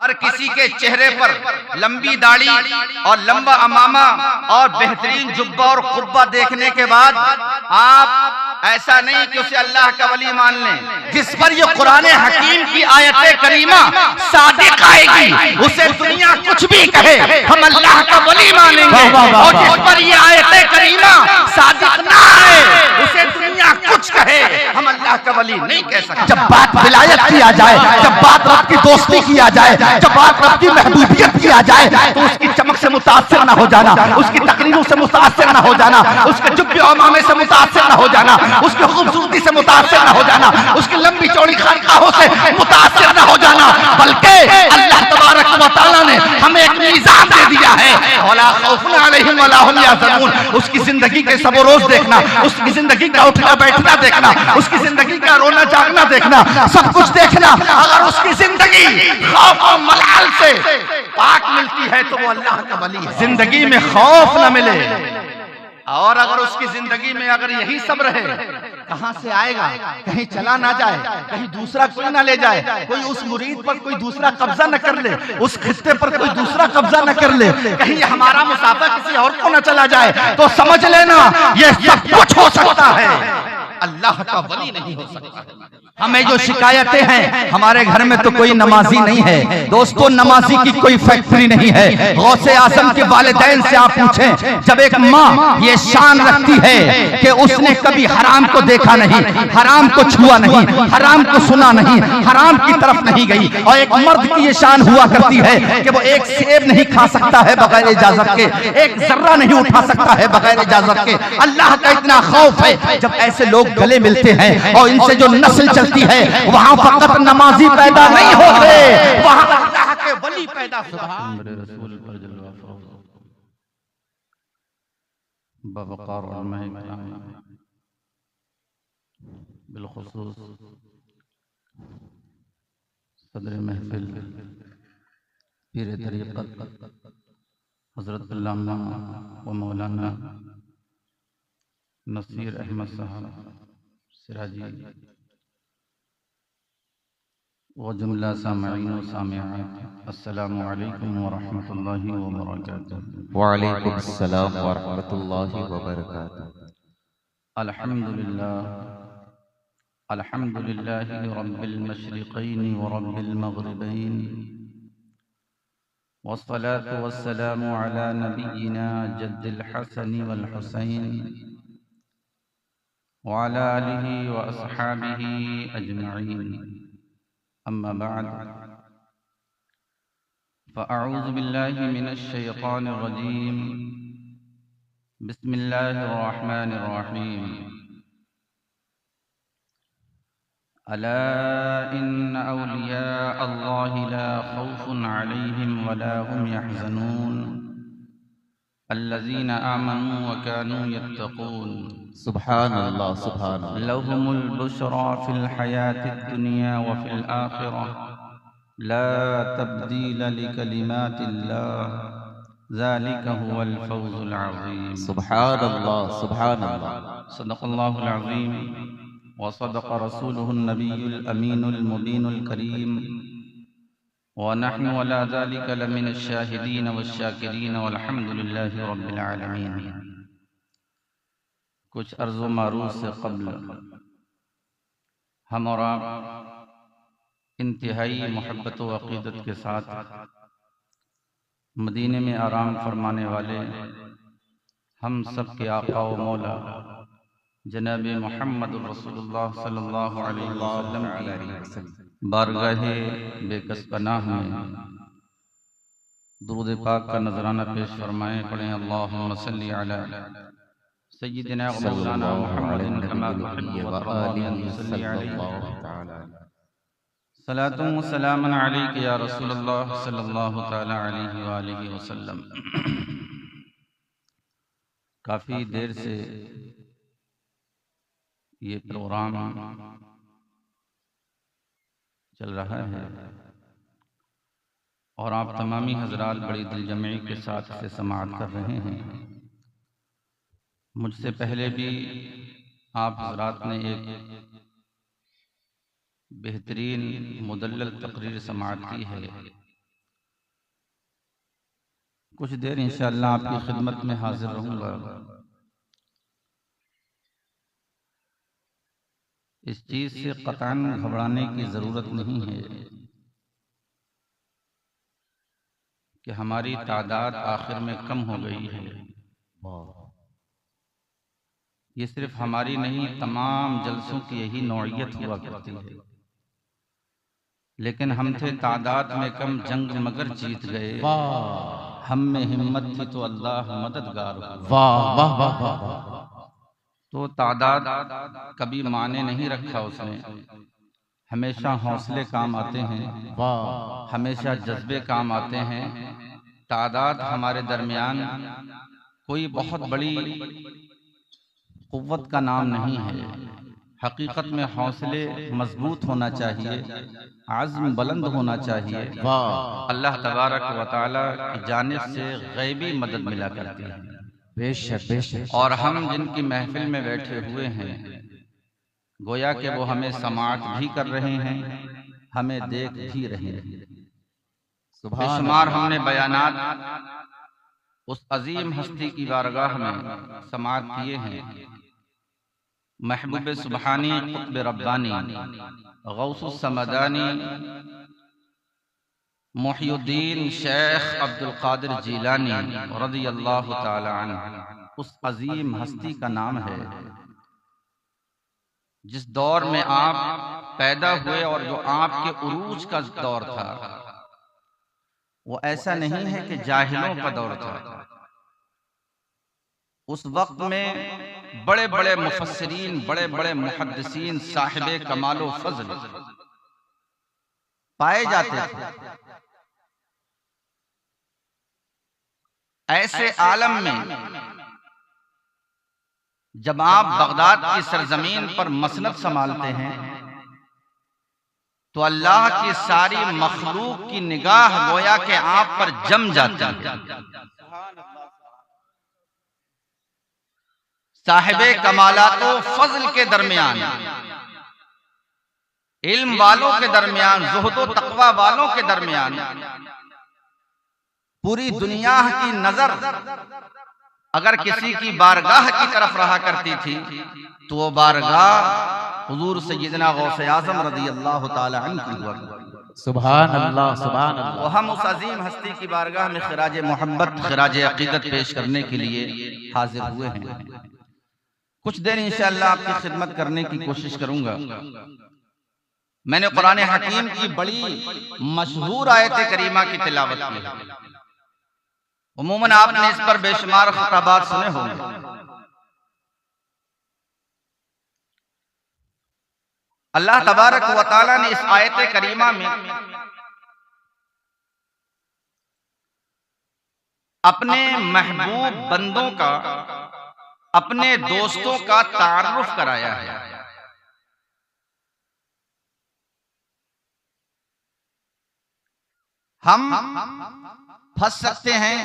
हर किसी के चेहरे पर लंबी दाढ़ी और लंबा अमामा और बेहतरीन जुब्बा और कुब्बा देखने के बाद आप ऐसा नहीं कि उसे अल्लाह का वली मान लें। जिस पर ये कुरान हकीम की आयत करीमा सादिक आएगी, उसे दुनिया कुछ भी कहे हम अल्लाह का वली मानेंगे, और जिस पर ये आयत करीमा सादिक ना आए, उसे दुनिया कुछ कहे हम अल्लाह का वली नहीं कह सकते। जब बात विलायत किया जाए, जब बात रब की दोस्ती किया जाए, जब बात रब की महबूबियत किया जाए, तो उसकी चमक से मुतासिर न हो जाना, उसकी तकरीरों से मुतासिर न हो जाना, उसके जुब्बे और मामे से मुतासिर न हो जाना, उसकी खूबसूरती से मुतासिर न हो जाना, उसकी लंबी चौड़ी खानकाहों से मुतासिर न हो जाना, बल्कि अल्लाह तबारक व तआला ने हमें एक मीज़ान दे दिया है, वला खौफुन अलैहिम वला हुम यहज़नून। उसकी जिंदगी के सब रोज देखना, उसकी जिंदगी का उठना बैठना देखना, उसकी जिंदगी का रोना जागना देखना, सब कुछ देखना। अगर उसकी जिंदगी खौफ और मलाल से पाक मिलती है तो वो अल्लाह का वली है। जिंदगी में खौफ न मिले, और अगर उसकी जिंदगी में अगर यही सब रहे, कहां से आएगा? कहीं चला ना जाए, कहीं दूसरा कोई ना ले जाए, कोई उस मुरीद पर कोई दूसरा कब्जा न कर ले, उस खित्ते पर कोई दूसरा कब्जा न कर ले, कहीं हमारा मुसाफा किसी और को न चला जाए, तो समझ लेना ये सब कुछ हो सकता है, अल्लाह का वली नहीं हो सकता। हमें जो शिकायतें हैं, हमारे घर में तो कोई नमाजी नहीं है दोस्तों, नमाजी की कोई फैक्ट्री नहीं है। गौसे आजम के वालिदैन से आप पूछें, जब एक माँ ये शान रखती है कि उसने कभी हराम को देखा नहीं, हराम को छुआ नहीं, हराम को सुना नहीं, हराम की तरफ नहीं गई, और एक मर्द की ये शान हुआ करती है कि वो एक सेब नहीं खा सकता है बगैर इजाजत के, एक जर्रा नहीं उठा सकता है बगैर इजाजत के, अल्लाह का इतना खौफ है। जब ऐसे लोग गले मिलते हैं और इनसे जो नस्ल चलती है, वहां फकत नमाजी पैदा नहीं होते, वहां अल्लाह के वली पैदा होते हैं। रसूल पर जलवा बवकार और महकराम बिलखुसूस सदर महफिल पीर तरीक़त हज़रत अल्लामा व मौलाना नसीर अहमद साहब सिराजी व जुमला सामईन व सामिआत, अस्सलामु अलैकुम व रहमतुल्लाहि व बरकातुहू। व अलैकुम अस्सलाम व रहमतुल्लाहि व बरकातुहू। अल्हम्दुलिल्लाह अल्हम्दुलिल्लाहि रब्बिल मशरिक़ैन व रब्बिल मग़रिबैन, वस्सलातु वस्सलामु अला नबिय्यिना जद्दिल हसन वल हुसैन व अला आलिहि व अस्हाबिहि अजमईन, अम्मा बाद, फ़अऊज़ु बिल्लाहि मिनश शैतानिर रजीम, बिस्मिल्लाहिर रहमानिर रहीम। अला इन्न औलिया अल्लाहि ला खौफुन अलैहिम वला हुम यहज़नून, अल्लज़ीना आमनू व कानू यत्तक़ून, सुभान अल्लाह सुभान अल्लाह। लहुमुल बुशरा फिल हयातिद दुनिया व फिल आखिरह, ला तब्दील लिकलिमातिल्लाह, ज़ालिका हुवल फ़ौज़ुल अज़ीम। सुभान अल्लाह सुभान अल्लाह। सदक़ल्लाहुल अज़ीम व सदक़ रसूलुहुन नबियुल अमीनुल मुबीनुल करीम, व नहनु अला ज़ालिका लमिनश शाहिदीन वश्शाकिरीन वल्हम्दुलिल्लाहि रब्बिल आलमीन। कुछ अर्ज़ व मारूफ़ से क़ब्ल हम और आप इंतहाई मोहब्बत व अक़ीदत के साथ मदीने में आराम फरमाने वाले हम सब के आका व मौला जनाब मुहम्मद रसूलुल्लाह सल्लल्लाहु अलैहि वसल्लम की बारगाहे बेकस पनाह में दुरूद पाक का नजराना पेश फरमाएं। पढ़ें अल्लाहुम्मा सल्ली अला सय्यिदिना व मौलाना मुहम्मदिन कमा तुहिब्बु व तर्ज़ा अन युसल्ली अलैहि सलातुन व सलामुन अलैका या रसूलल्लाह सल्लल्लाहु तआला अलैहि व आलिहि वसल्लम। काफ़ी देर से ये प्रोग्राम चल रहा है और आप तमामी हजरात बड़ी दिलजमई के साथ इसे समाअत कर रहे हैं। मुझसे पहले भी आप हजरात ने एक बेहतरीन मुदल्लल तकरीर समाअत की है कुछ देर इंशाअल्लाह आपकी खिदमत में हाजिर रहूंगा। इस चीज से कतई घबराने की जरूरत नहीं है कि हमारी तादाद आखिर में कम हो गई है। ये सिर्फ हमारी नहीं, तमाम जलसों की यही नौइयत हुआ करती है। लेकिन हम थे तादाद में कम, जंग मगर जीत गए। हम में हिम्मत थी तो अल्लाह मददगार हुआ। वाह वाह वाह वाह। तो तादाद कभी माने नहीं रखा उसने। हमेशा हौसले काम आते हैं, वाह। हमेशा जज्बे काम आते हैं। तादाद हमारे दरमियान कोई बहुत बड़ी कुव्वत का नाम नहीं है। हकीकत में हौसले मजबूत होना चाहिए, आज़्म बुलंद होना चाहिए। वाह। अल्लाह तबारक व तआला की जानिब से गैबी मदद मिला करती है। बेशक बेशक। और हम जिनकी महफिल में बैठे हुए हैं, गोया कि वो हमें समाअत भी कर रहे हैं, हमें देख भी रहे हैं। बेशुमार हमने बयानात उस अजीम हस्ती की बारगाह में समाअत किए हैं। महबूब सुबहानी, कुतुब रब्बानी, गौसुस समदानी, मुहियुद्दीन शेख अब्दुल कादिर जीलानी रज़ियल्लाहु ताला अन्हु, उस अजीम हस्ती का नाम है जिस दौर में आप पैदा हुए और जो आपके उरूज का दौर था, वो ऐसा नहीं है कि जाहिलों का दौर था। उस वक्त में बड़े बड़े मुफस्सिरीन, बड़े बड़े मुहद्दिसीन, साहिबे कमालो फज़ल पाए जाते थे। ऐसे आलम में जब आप बगदाद की सरजमीन पर मसनद संभालते हैं तो अल्लाह की सारी मखलूक की निगाह गोया के आप पर जम जाती है। साहिबे कमालातो फज़ल के दरमियान, इल्म वालों के दरमियान, ज़ुहदो तक़वा वालों के दरमियान पूरी दुनिया की नजर अगर किसी की बारगाह की तरफ रहा करती थी तो वो बारगाह हुजूर सय्यदना गौसे आज़म रज़ियल्लाहु ताला अन्हु की हुआ करती। सुभान अल्लाह सुभान अल्लाह। तो हम उस अजीम हस्ती की बारगाह में खिराज मोहब्बत, खिराज अकीदत पेश करने के लिए हाजिर हुए हैं। कुछ देर इंशाअल्लाह आपकी खिदमत करने की कोशिश करूंगा। मैंने कुरान हकीम की बड़ी मशहूर आयत करीमा की तिलावत की है। उमूमन आपने इस पर बेशुमार खुताबात सुने होंगे। अल्लाह तबारक व तआला ने इस आयत करीमा में अपने महबूब बंदों का, अपने दोस्तों का तारुफ कराया है। हम फंस सकते हैं।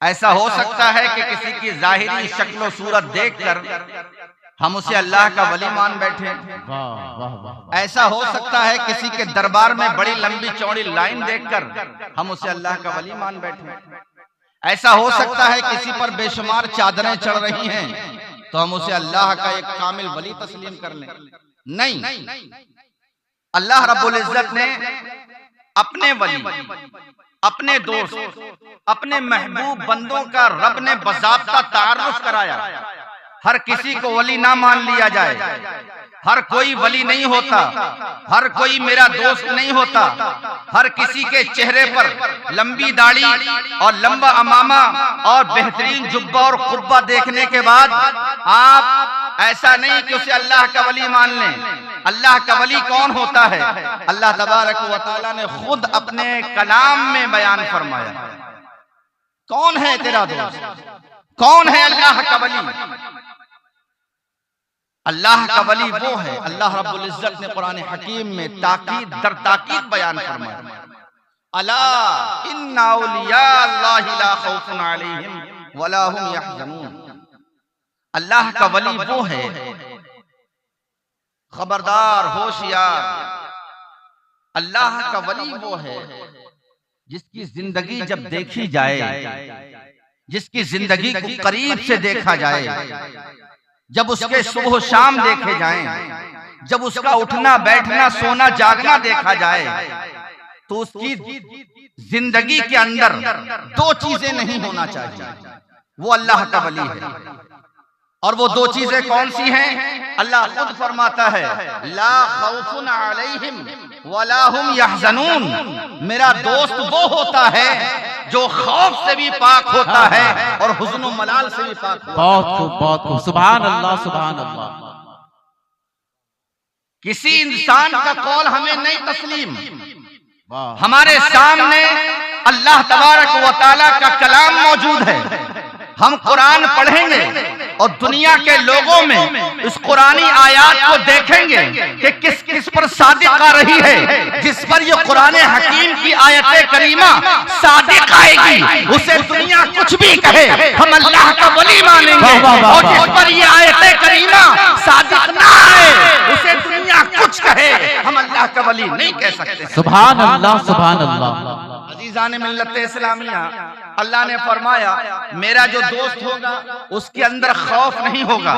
ऐसा हो सकता है कि किसी की जाहिरी शक्ल सूरत देखकर हम उसे अल्लाह का वली मान बैठे। वाह वाह वाह। ऐसा हो सकता है किसी के दरबार में बड़ी लंबी चौड़ी लाइन देखकर हम उसे अल्लाह का वली मान बैठे। ऐसा हो सकता है किसी पर बेशुमार चादरें चढ़ रही हैं तो हम उसे अल्लाह का एक कामिल वली तस्लीम कर लें। नहीं, अल्लाह रब्बुल इज्जत ने अपने वली, अपने दोस्त, अपने महबूब बंदों का रब ने बाज़ाब्ता तारुफ कराया। हर किसी को वली ना मान लिया जाए। हर कोई वली नहीं होता, हर कोई मेरा दोस्त नहीं होता। हर किसी के चेहरे पर लंबी दाढ़ी और लंबा अमामा और बेहतरीन जुब्बा और कुब्बा देखने के बाद आप ऐसा नहीं कि उसे अल्लाह का वली मान लें। अल्लाह का वली कौन होता है? अल्लाह तबारक व तआला ने खुद अपने कलाम में बयान फरमाया। कौन है तेरा दोस्त? कौन है अल्लाह का वली? अल्लाह का वली वो है। अल्लाह रब्बुल इज्जत ने कुरान हकीम में ताकीद दर ताकीद बयान फरमाया, अला इन्ना औलिया अल्लाहि ला खौफुन अलैहिम वला हुम यहज़नून। अल्लाह का वली वो है, खबरदार, होशियार। अल्लाह का वली वो है जिसकी जिंदगी जब देखी जाए, जिसकी जिंदगी को करीब से देखा जाए, जब उसके सुबह शाम देखे जाएं, जब उसका उठना बैठना सोना जागना देखा जाए, तो उसकी जिंदगी के अंदर दो चीजें नहीं होना चाहिए। वो अल्लाह का वली है। और वो दो चीजें कौन सी हैं? अल्लाह खुद फरमाता है, ला खौफुन अलैहिम वला हुम यहज़नून। मेरा दोस्त वो होता है जो खौफ से भी पाक होता है और हुज़्न व मलाल से भी पाक होता है। बहुत खूब, बहुत खूब। सुभान अल्लाह, सुभान अल्लाह। किसी इंसान का कौल हमें नहीं तस्लीम। हमारे सामने अल्लाह तबारक व तआला का कलाम मौजूद है। हम कुरान पढ़ेंगे और दुनिया के लोगों में इस कुरानी आयात को देखेंगे कि किस किस पर सादिक आ रही है। जिस पर ये कुरान हकीम की आयत करीमा सादिक आएगी, उसे दुनिया कुछ भी कहे, हम अल्लाह का वली मानेंगे। और जिस पर ये आयत करीमा सादिक ना आए, उसे दुनिया कुछ कहे, हम अल्लाह का वली नहीं कह सकते। सुभान अल्लाह, सुभान अल्लाह। अजीज़ान मिल्लत इस्लामिया, अल्लाह ने फरमाया मेरा जो दोस्त होगा उसके अंदर खौफ नहीं होगा,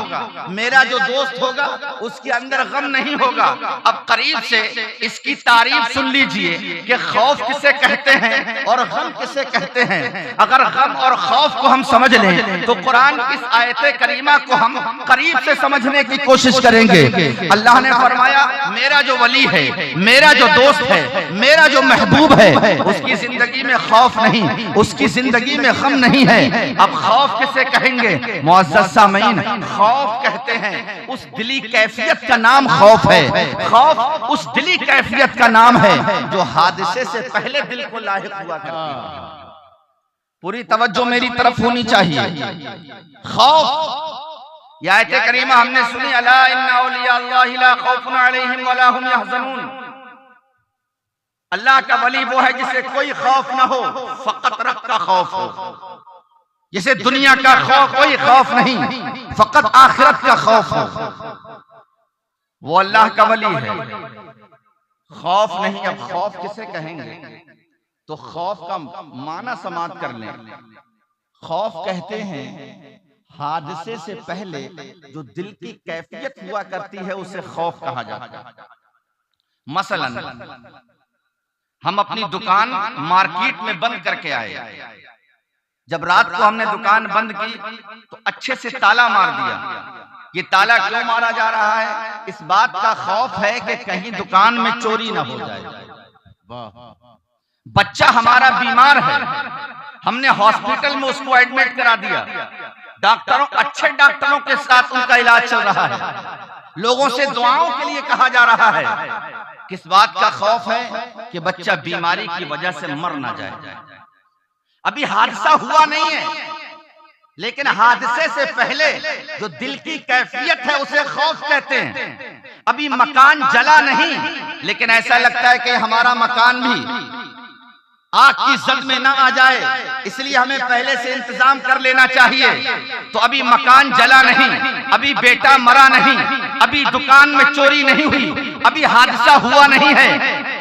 मेरा जो दोस्त होगा उसके अंदर गम नहीं होगा। अब करीब से इसकी तारीफ सुन लीजिए कि खौफ किसे कहते हैं और गम किसे कहते हैं। अगर गम और खौफ को हम समझ लें तो कुरान की इस आयत करीमा को हम करीब से समझने की कोशिश करेंगे। अल्लाह ने फरमाया मेरा जो वली है, मेरा जो दोस्त है, मेरा जो महबूब है, उसकी जिंदगी में खौफ नहीं, उसकी जिंदगी में गम नहीं है। अब खौफ किसे कहेंगे? मुअज़्ज़ज़ सामीन, खौफ कहते हैं उस दिली कैफियत का नाम खौफ है। खौफ उस दिली कैफियत का नाम है जो हादसे से पहले दिल को लाहिक हुआ करती है। पूरी तवज्जो मेरी तरफ होनी चाहिए। खौफ, ये आयत करीमा हमने सुनी, अला इन्ना औलिया अल्लाहि ला खौफुन अलैहिम वला हुम यहज़नून। अल्लाह का वली वो है जिसे कोई खौफ ना हो, फकत रब का खौफ हो। जिसे दुनिया का खौफ, कोई खौफ नहीं, फकत आखिरत का खौफ हो, वो अल्लाह का वली है। खौफ नहीं। अब खौफ किसे कहेंगे? तो खौफ का माना समाप्त कर लें। खौफ कहते हैं हादसे से पहले जो दिल की कैफियत हुआ करती है उसे खौफ कहा जाता है। मसलन हम अपनी दुकान मार्केट में बंद करके आए। जब रात को हमने दुकान बंद की तो अच्छे से ताला मार दिया। ये ताला क्यों मारा जा रहा है? इस बात का खौफ है कि कहीं दुकान में चोरी ना हो जाए। बच्चा हमारा बीमार है, हमने हॉस्पिटल में उसको एडमिट करा दिया। डॉक्टरों, अच्छे डॉक्टरों के साथ उनका इलाज चल रहा है, लोगों से दुआओं के लिए कहा जा रहा है। किस बात का खौफ है? कि बच्चा बीमारी की वजह से मर ना जाए। अभी हादसा हुआ नहीं है, लेकिन हादसे से पहले जो दिल की कैफियत है उसे खौफ कहते हैं। अभी मकान जला नहीं, लेकिन ऐसा लगता है कि हमारा मकान भी आग की जद में ना आ जाए, इसलिए हमें पहले से इंतजाम कर लेना चाहिए। तो अभी मकान जला नहीं, अभी बेटा मरा नहीं, अभी दुकान में चोरी नहीं हुई, अभी हादसा हुआ नहीं है।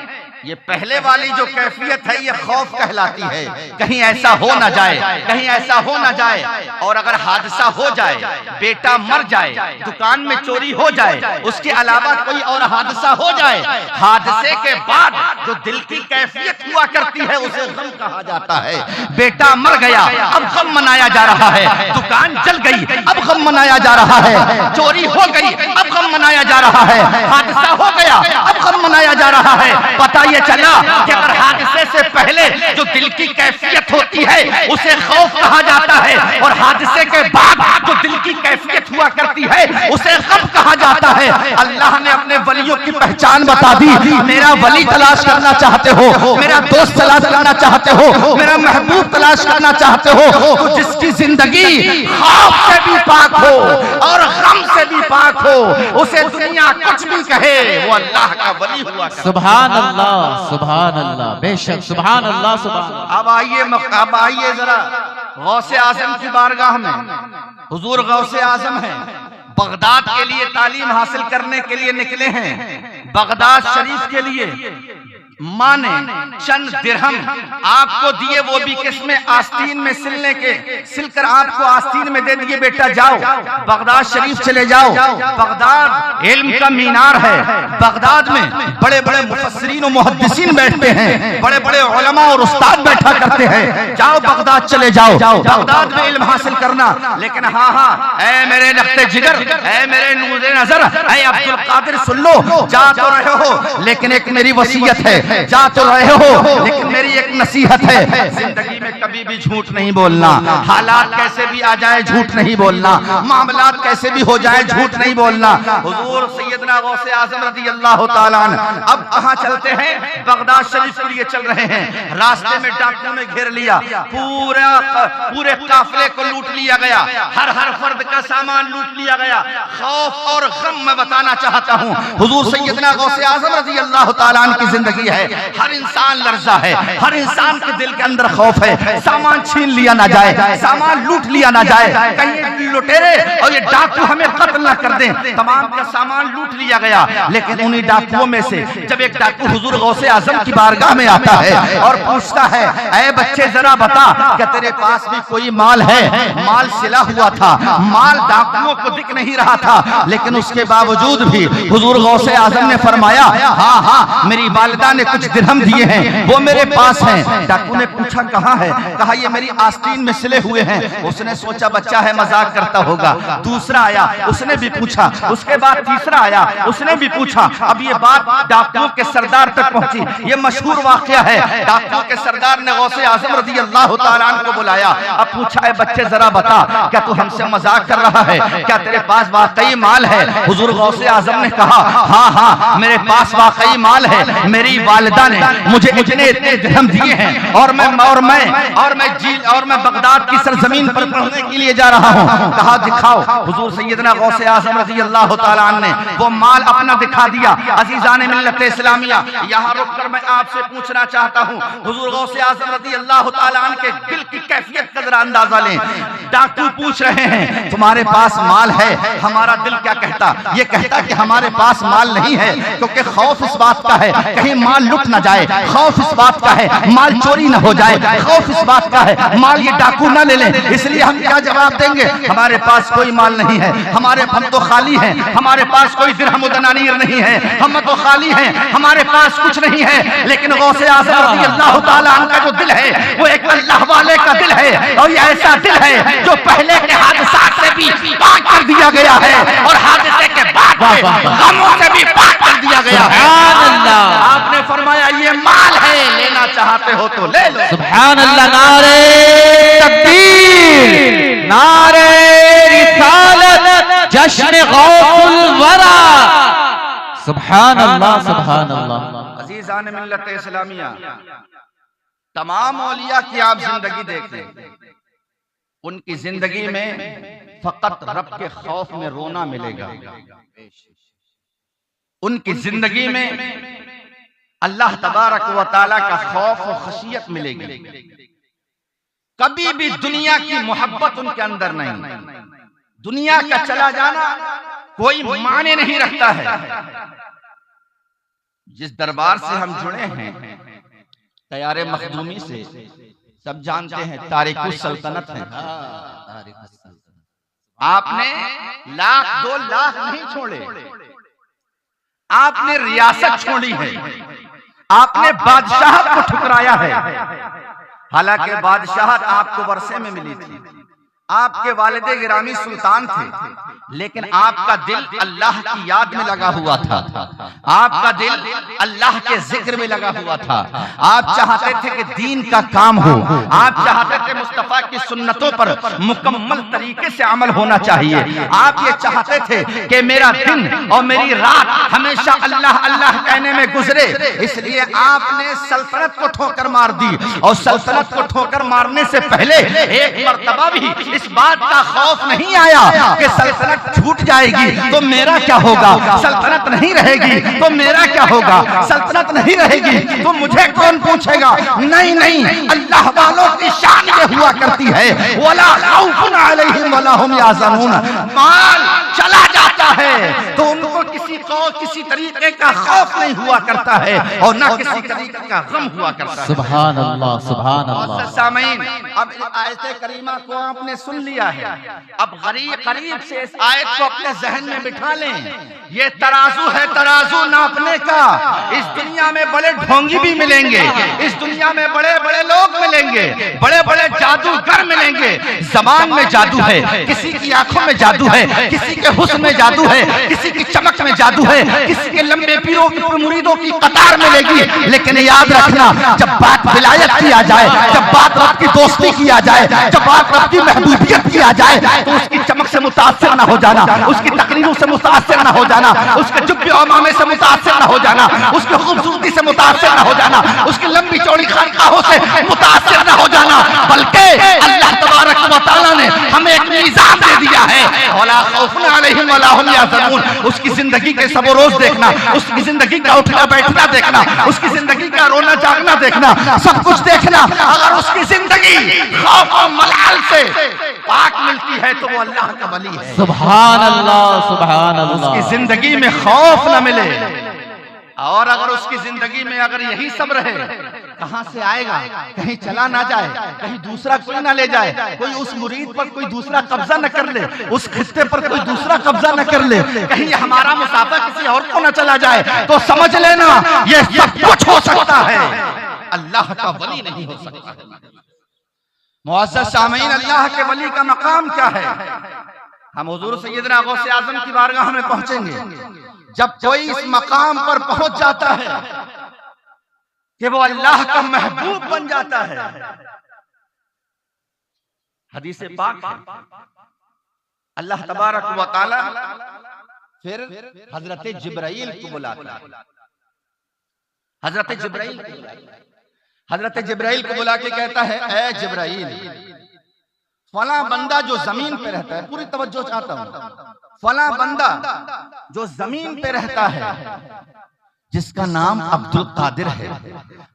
ये पहले वाली जो कैफियत है ये खौफ कहलाती है। कहीं ऐसा हो ना जाए, कहीं ऐसा हो ना जाए। और अगर हादसा हो जाए, बेटा मर जाए, दुकान में चोरी हो जाए, उसके अलावा कोई और हादसा हो जाए, हादसे के बाद जो दिल की कैफियत हुआ करती है उसे गम कहा जाता है। बेटा मर गया, अब गम मनाया जा रहा है। दुकान जल गई, अब गम मनाया जा रहा है। चोरी हो गई, अब गम मनाया जा रहा है। हादसा हो गया, अब गम मनाया जा रहा है। पता ये चला कि अगर हादसे से पहले जो दिल की कैफियत होती है उसे खौफ कहा जाता है, और हादसे के बाद जो दिल की कैफियत हुआ करती है उसे गम कहा जाता है। अल्लाह ने अपने वलियों की पहचान बता दी। मेरा वली तलाश करना चाहते हो, मेरा दोस्त तलाश करना चाहते हो, मेरा महबूब तलाश करना चाहते हो, तो जिसकी जिंदगी खौफ से भी पाक हो और गम से भी पाक हो, उसे दुनिया कुछ भी कहे, वो अल्लाह का वली हुआ। सुभान अल्लाह, सुभान अल्लाह, बेशक सुभान अल्लाह, सुभान। अब आइए जरा गौसे आजम की बारगाह में। हुजूर गौसे आजम हैं, बगदाद के लिए तालीम हासिल करने के लिए निकले हैं, बगदाद शरीफ के लिए। माँ ने चंद दिरहम आपको दिए, वो भी किसमें, आस्तीन में सिलकर आपको आस्तीन में दे दिए, बेटा जाओ बगदाद शरीफ चले जाओ। बगदाद इल्म का मीनार है। बगदाद में बड़े बड़े मुफस्सिरीन और मुहद्दिसीन बैठते हैं, बड़े बड़े उलमा और उस्ताद बैठा करते हैं। जाओ बगदाद चले जाओ, बगदाद में इल्म हासिल करना। लेकिन हाँ हाँ, ऐ मेरे नक्ते जिगर, ऐ मेरे नूरे नजर, ऐ अब्दुल कादिर, सुन लो, जा तो रहे हो लेकिन एक मेरी वसीयत है, जा तो रहे हो लेकिन मेरी एक नसीहत है, जिंदगी में कभी भी झूठ नहीं बोलना। हालात कैसे भी आ जाए झूठ नहीं बोलना, मामलात कैसे भी हो जाए झूठ नहीं बोलना। हुजूर सैयदना गौसे आजम रज़ी अल्लाह ताला अन्हु अब कहाँ चलते हैं, बगदाद शरीफ के लिए चल रहे हैं। रास्ते में डाकुओं ने घेर लिया, पूरे काफिले को लूट लिया गया, हर फर्द का सामान लूट लिया गया। खौफ और गम मैं बताना चाहता हूँ, हुजूर सैयदना गौसे आजम रज़ी अल्लाह ताला अन्हु की जिंदगी है। हर इंसान लर्जा है, हर इंसान के दिल के अंदर खौफ है, सामान छीन लिया ना जाए, सामान लूट लिया ना जाए, कहीं लुटेरे और ये डाकू हमें कत्ल ना कर दें। तमाम का सामान लूट लिया गया। लेकिन उन्हीं डाकुओं में से जब एक डाकू हुजूर गौसे आजम की बारगाह में आता है और पूछता है, ऐ बच्चे जरा बता, क्या तेरे पास भी कोई माल है? माल सिला हुआ था, माल डाकुओं को दिख नहीं रहा था, लेकिन उसके बावजूद भी हुजूर गौसे आजम ने फरमाया, हाँ हाँ, मेरी वालिदा ने कुछ दिरहम दिए हैं, वो मेरे पास हैं। डाकू ने पूछा कहाँ है? कहा ये मेरी आस्तीन में सिले हुए हैं। उसने सोचा बच्चा है, मजाक करता होगा। दूसरा आया, उसने भी पूछा। उसके बाद तीसरा आया, उसने भी पूछा। अब ये बात डाकुओं के सरदार तक पहुंची। ये मशहूर वाकया है। डाकुओं के सरदार ने गौसे आजम रज़ी अल्लाह ताला अन्हु को बुलाया। अब पूछा, है बच्चे जरा बता, क्या तू हमसे मजाक कर रहा है? क्या तेरे पास वाकई माल है? हुजूर गौसे आजम ने कहा, हाँ हाँ, मेरे पास वाकई माल है। मेरी वालिदा ने मुझे इतने दिरहम दिए हैं और मैं बगदाद की सरजमीन पर पढ़ने के लिए जा रहा हूँ। कहा दिखाओ। हुजूर सैयदना गौसे आजम रज़ी अल्लाह ताला अन्हु ने वो माल अपना दिखा दिया। अजीजान मिल्लत इस्लामिया, यहाँ रुककर मैं आपसे पूछना चाहता हूँ, हुजूर गौसे आजम रज़ी अल्लाह ताला अन्हु के दिल की कैफियत का जरा अंदाजा लें। डाकू पूछ रहे हैं, तुम्हारे पास माल है? हमारा दिल क्या कहता? ये कहता कि हमारे पास माल नहीं है, क्योंकि खौफ इस बात का है कहीं माल लुट ना जाए, खौफ इस बात का है माल चोरी ना हो जाए, खौफ इस बात का है माल ये डाकू ना ले लें। इसलिए हम क्या जवाब देंगे? हमारे पास कोई माल नहीं है, हम तो खाली हैं, हमारे पास कोई दिरहम दनानीर नहीं है, हम तो खाली हैं, हमारे पास कुछ नहीं है। लेकिन गौसे आज़म रज़ी अल्लाह ताला अन्हु का जो दिल है वो एक अल्लाह वाले का दिल है, और ये ऐसा दिल है जो पहले के हादसात से भी पाक कर दिया गया है और हादसे के बाद गमों से भी पाक कर दिया गया है। आपने फरमाया ये माल है, लेना चाहते हो तो ले लो। सुभान अल्लाह। नारे तकबीर, नारे रिसालत, जश्न गौसुल वरा। सुभान अल्लाह, सुभान अल्लाह। अजीजान मिल्लत इस्लामिया, तमाम औलिया की आप जिंदगी देख लें, उनकी जिंदगी में फकत रब के खौफ में रोना मिलेगा। उनकी जिंदगी में अल्लाह तबारक व तआला का खौफ और खशियत मिलेगी। कभी भी दुनिया की मोहब्बत उनके अंदर नहीं। दुनिया का चला जाना कोई माने नहीं रखता है। जिस दरबार से हम जुड़े हैं, तैयारे मखदूमी से, सब जानते हैं तारिकुस सल्तनत है। आपने लाख 2 लाख नहीं छोड़े, आपने रियासत छोड़ी है, आपने बादशाहत को ठुकराया है। हालांकि बादशाहत आपको वर्षे में मिली थी, आपके वालिदे गिरामी सुल्तान थे, लेकिन आपका दिल अल्लाह की याद में लगा हुआ था, आपका दिल अल्लाह के जिक्र में लगा हुआ था। आप चाहते थे कि दीन का काम हो, आप चाहते थे मुस्तफा की सुन्नतों पर मुकम्मल तरीके से अमल होना चाहिए। आप ये चाहते थे कि मेरा दिन और मेरी रात हमेशा अल्लाह अल्लाह कहने में गुजरे, इसलिए आपने सल्तनत को ठोकर मार दी। और सल्तनत को ठोकर मारने से पहले एक मर्तबा भी इस बात का खौफ नहीं आया कि सल्तनत छूट जाएगी तो मेरा क्या होगा, सल्तनत नहीं रहेगी तो मेरा क्या होगा, सल्तनत नहीं रहेगी तो मुझे कौन पूछेगा। नहीं नहीं, अल्लाह वालों की शान ये हुआ करती है, वला खौफुन अलैहिम वला हुम यहज़नून। माल चला जाता आता है तो उनको किसी तरीके का खौफ नहीं हुआ करता है और न किसी तरीके का गम हुआ करता है। सुभान अल्लाह, सुभान अल्लाह। सामीन, अब आयत करीमा को आपने सुन लिया है, अब करीब से इस आयत को अपने जहन में बिठा लें। ये तराजू है, तराजू नापने का। इस दुनिया में बड़े ढोंगी भी मिलेंगे, इस दुनिया में बड़े बड़े लोग मिलेंगे, बड़े बड़े जादूगर मिलेंगे। जबान में जादू है, किसी की आंखों में जादू है, किसी के हुस्न में जादू है, किसी की चमक में जादू है, किसी के लंबे पीरों की मुरीदों की कतार मिलेगी। लेकिन याद रखना, जब बात विलायत की आ जाए, जब बात रब की दोस्ती की आ जाए, जब बात रब की महबूबियत की आ जाए, तो उसकी चमक से मुतासिर न हो जाना, उसकी तकरीरों से मुतासिर न हो जाना, उसके जुब्बे और मामे से मुतासिर न हो जाना, उसकी खूबसूरती से मुतासिर न हो जाना, उसकी लंबी चौड़ी खानकाहों से मुतासिर न हो जाना, बल्कि अल्लाह तबारक व तआला ने हमें एक निज़ाम दे दिया है। वला खौफुन अलैहिम वला हुम यहज़नून। उसकी जिंदगी के सब रोज देखना, उसकी जिंदगी का उठना बैठना देखना, उसकी जिंदगी का रोना जागना देखना, सब कुछ देखना। अगर उसकी जिंदगी खौफ और मलाल से पाक मिलती है तो वो अल्लाह का वली है। सुभान अल्लाह, सुभान अल्लाह। उसकी जिंदगी में खौफ न मिले और अगर उसकी जिंदगी में अगर यही सब रहे, कहां से आएगा? कहीं चला ना जाए, कहीं दूसरा कोई ना ले जाए, कोई उस मुरीद पर कोई दूसरा कब्जा न कर ले, उस खित्ते पर कोई दूसरा कब्जा न कर ले, कहीं हमारा मुसाफा किसी और को न चला जाए, तो समझ लेना ये सब कुछ हो सकता है, अल्लाह का वली नहीं हो सकता। मुअज़्ज़ज़ सामीन, अल्लाह के वली का मकाम क्या है? हम हुजूर सैयदना गौसे आज़म की बारगाह में पहुंचेंगे। जब कोई इस मकाम पर पहुंच जाता है कि वो अल्लाह का महबूब बन जाता है, हदीस पाक है, अल्लाह तबारक व तआला फिर हजरत जिब्राइल को बुलाता है। हजरत जिब्राइल को बुला के कहता है, ए जिब्राइल, फला बंदा जो जमीन पे रहता है, पूरी तवज्जो चाहता हूं, फला बंदा जो जमीन पे रहता है जिसका नाम अब्दुल कादिर है,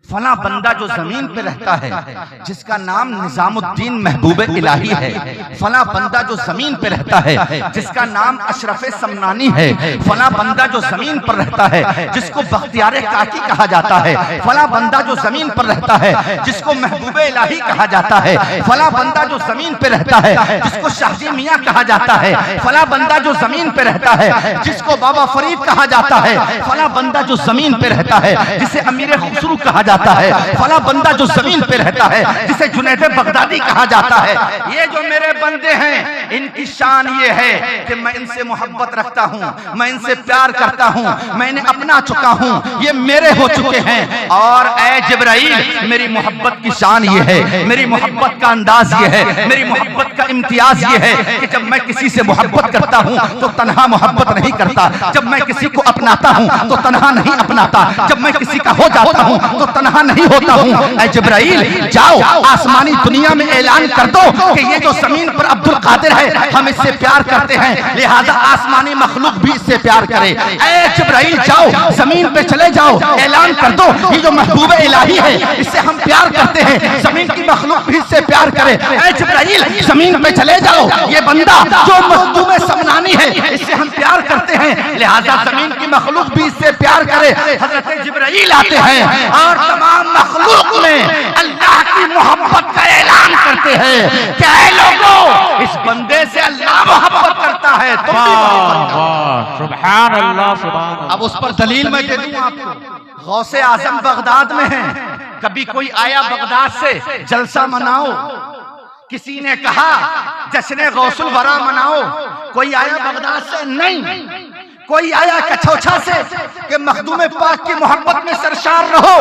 फला बंदा जो जमीन पे रहता है जिसका नाम निजामुद्दीन महबूब इलाही है, फला बंदा जो जमीन पे रहता है जिसका नाम अशरफ समनानी है, फला बंदा जो जमीन पर रहता है जिसको बख्तियार काकी कहा जाता है, फला बंदा जो जमीन पर रहता है जिसको महबूब इलाही कहा जाता है, फला बंदा जो जमीन पे रहता है जिसको शाहजी मियाँ कहा जाता है, फला बंदा जो जमीन पे रहता है जिसको बाबा फरीद कहा जाता है, फला बंदा जो जमीन पे रहता है जिसे अमीर खुसरू कहा जाता है, फला बंदा जो जमीन पे रहता है जिसे जुनैद बगदादी कहा जाता है। ये जो मेरे बंदे हैं, इनकी शान ये है कि मैं इनसे मोहब्बत रखता हूँ, मैं इनसे प्यार करता हूँ, मैं इन्हें अपना चुका हूँ, ये मेरे हो चुके हैं। और ऐ जिब्राइल, मेरी मोहब्बत की शान ये है, मेरी मोहब्बत का अंदाज ये है, मेरी मोहब्बत का इम्तियाज ये है कि जब मैं किसी से मोहब्बत करता हूँ तो तन्हा मोहब्बत नहीं करता, जब मैं किसी को अपनाता हूँ तो तन्हा नहीं अपनाता, जब मैं किसी का हो जाता हूँ तो तन्हा नहीं होता हूँ। ऐ जिब्राइल, जाओ आसमानी दुनिया में ऐलान कर दो कि ये जो जमीन पर अब्दुल कादिर है हम इससे प्यार करते हैं, लिहाजा आसमानी मखलूक भी इससे प्यार करे। ऐ जिब्राइल, जाओ जमीन पे चले जाओ, ऐलान कर दो ये जो महबूब इलाही है इससे हम प्यार करते हैं, जमीन की मखलूक भी इससे प्यार करे। ऐ जिब्राइल, जमीन पे चले जाओ, ये बंदा जो महबूब समनानी है इससे हम प्यार करते हैं, लिहाजा जमीन की मखलूक भी इससे प्यार करे। हजरत जिब्राइल आते हैं और तमाम मखलूक में अल्लाह की मोहब्बत का ऐलान करते हैं। क्या है लोगों, इस बंदे से अल्लाह मोहब्बत करता है, तुम भी मोहब्बत करो। सुभान अल्लाह, सुभान अल्लाह। अब उस पर दलील मैं दे दूं आपको। गौसे आजम बगदाद में है, कभी कोई आया बगदाद से जलसा मनाओ, किसी ने कहा जश्न गौसुल वरा मनाओ, कोई आया बगदाद से नहीं, कोई आया कछौछा से कि मखदूम पाक की मोहब्बत में सरशार रहो,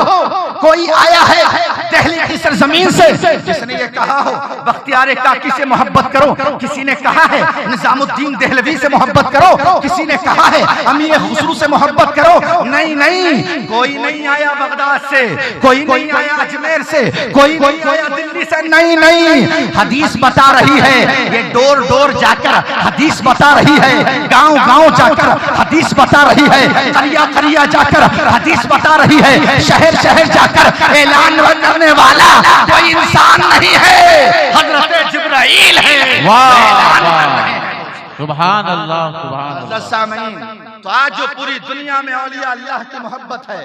कोई आया है दिल्ली की सरजमीन से जिसने ये कहा हो बख्तियार काकी से मोहब्बत करो, किसी ने कहा है निजामुद्दीन देहलवी से मोहब्बत करो, किसी ने कहा है अमीर खुसरू से मोहब्बत करो। नहीं नहीं, कोई नहीं आया बगदाद से, कोई नहीं आया अजमेर से, कोई नहीं आया दिल्ली से, नहीं नहीं। हदीस बता रही है, ये डोर डोर जाकर हदीस बता रही है, गांव गांव जाकर हदीस बता रही है, करिया करिया जाकर हदीस बता रही है, शहर शहर जाकर ऐलान करने वाला कोई इंसान नहीं है, हजरत जिब्राइल है। वाह वाह, सुभान अल्लाह सुभान अल्लाह। सामीन, तो आज जो पूरी दुनिया में औलिया अल्लाह की मोहब्बत है,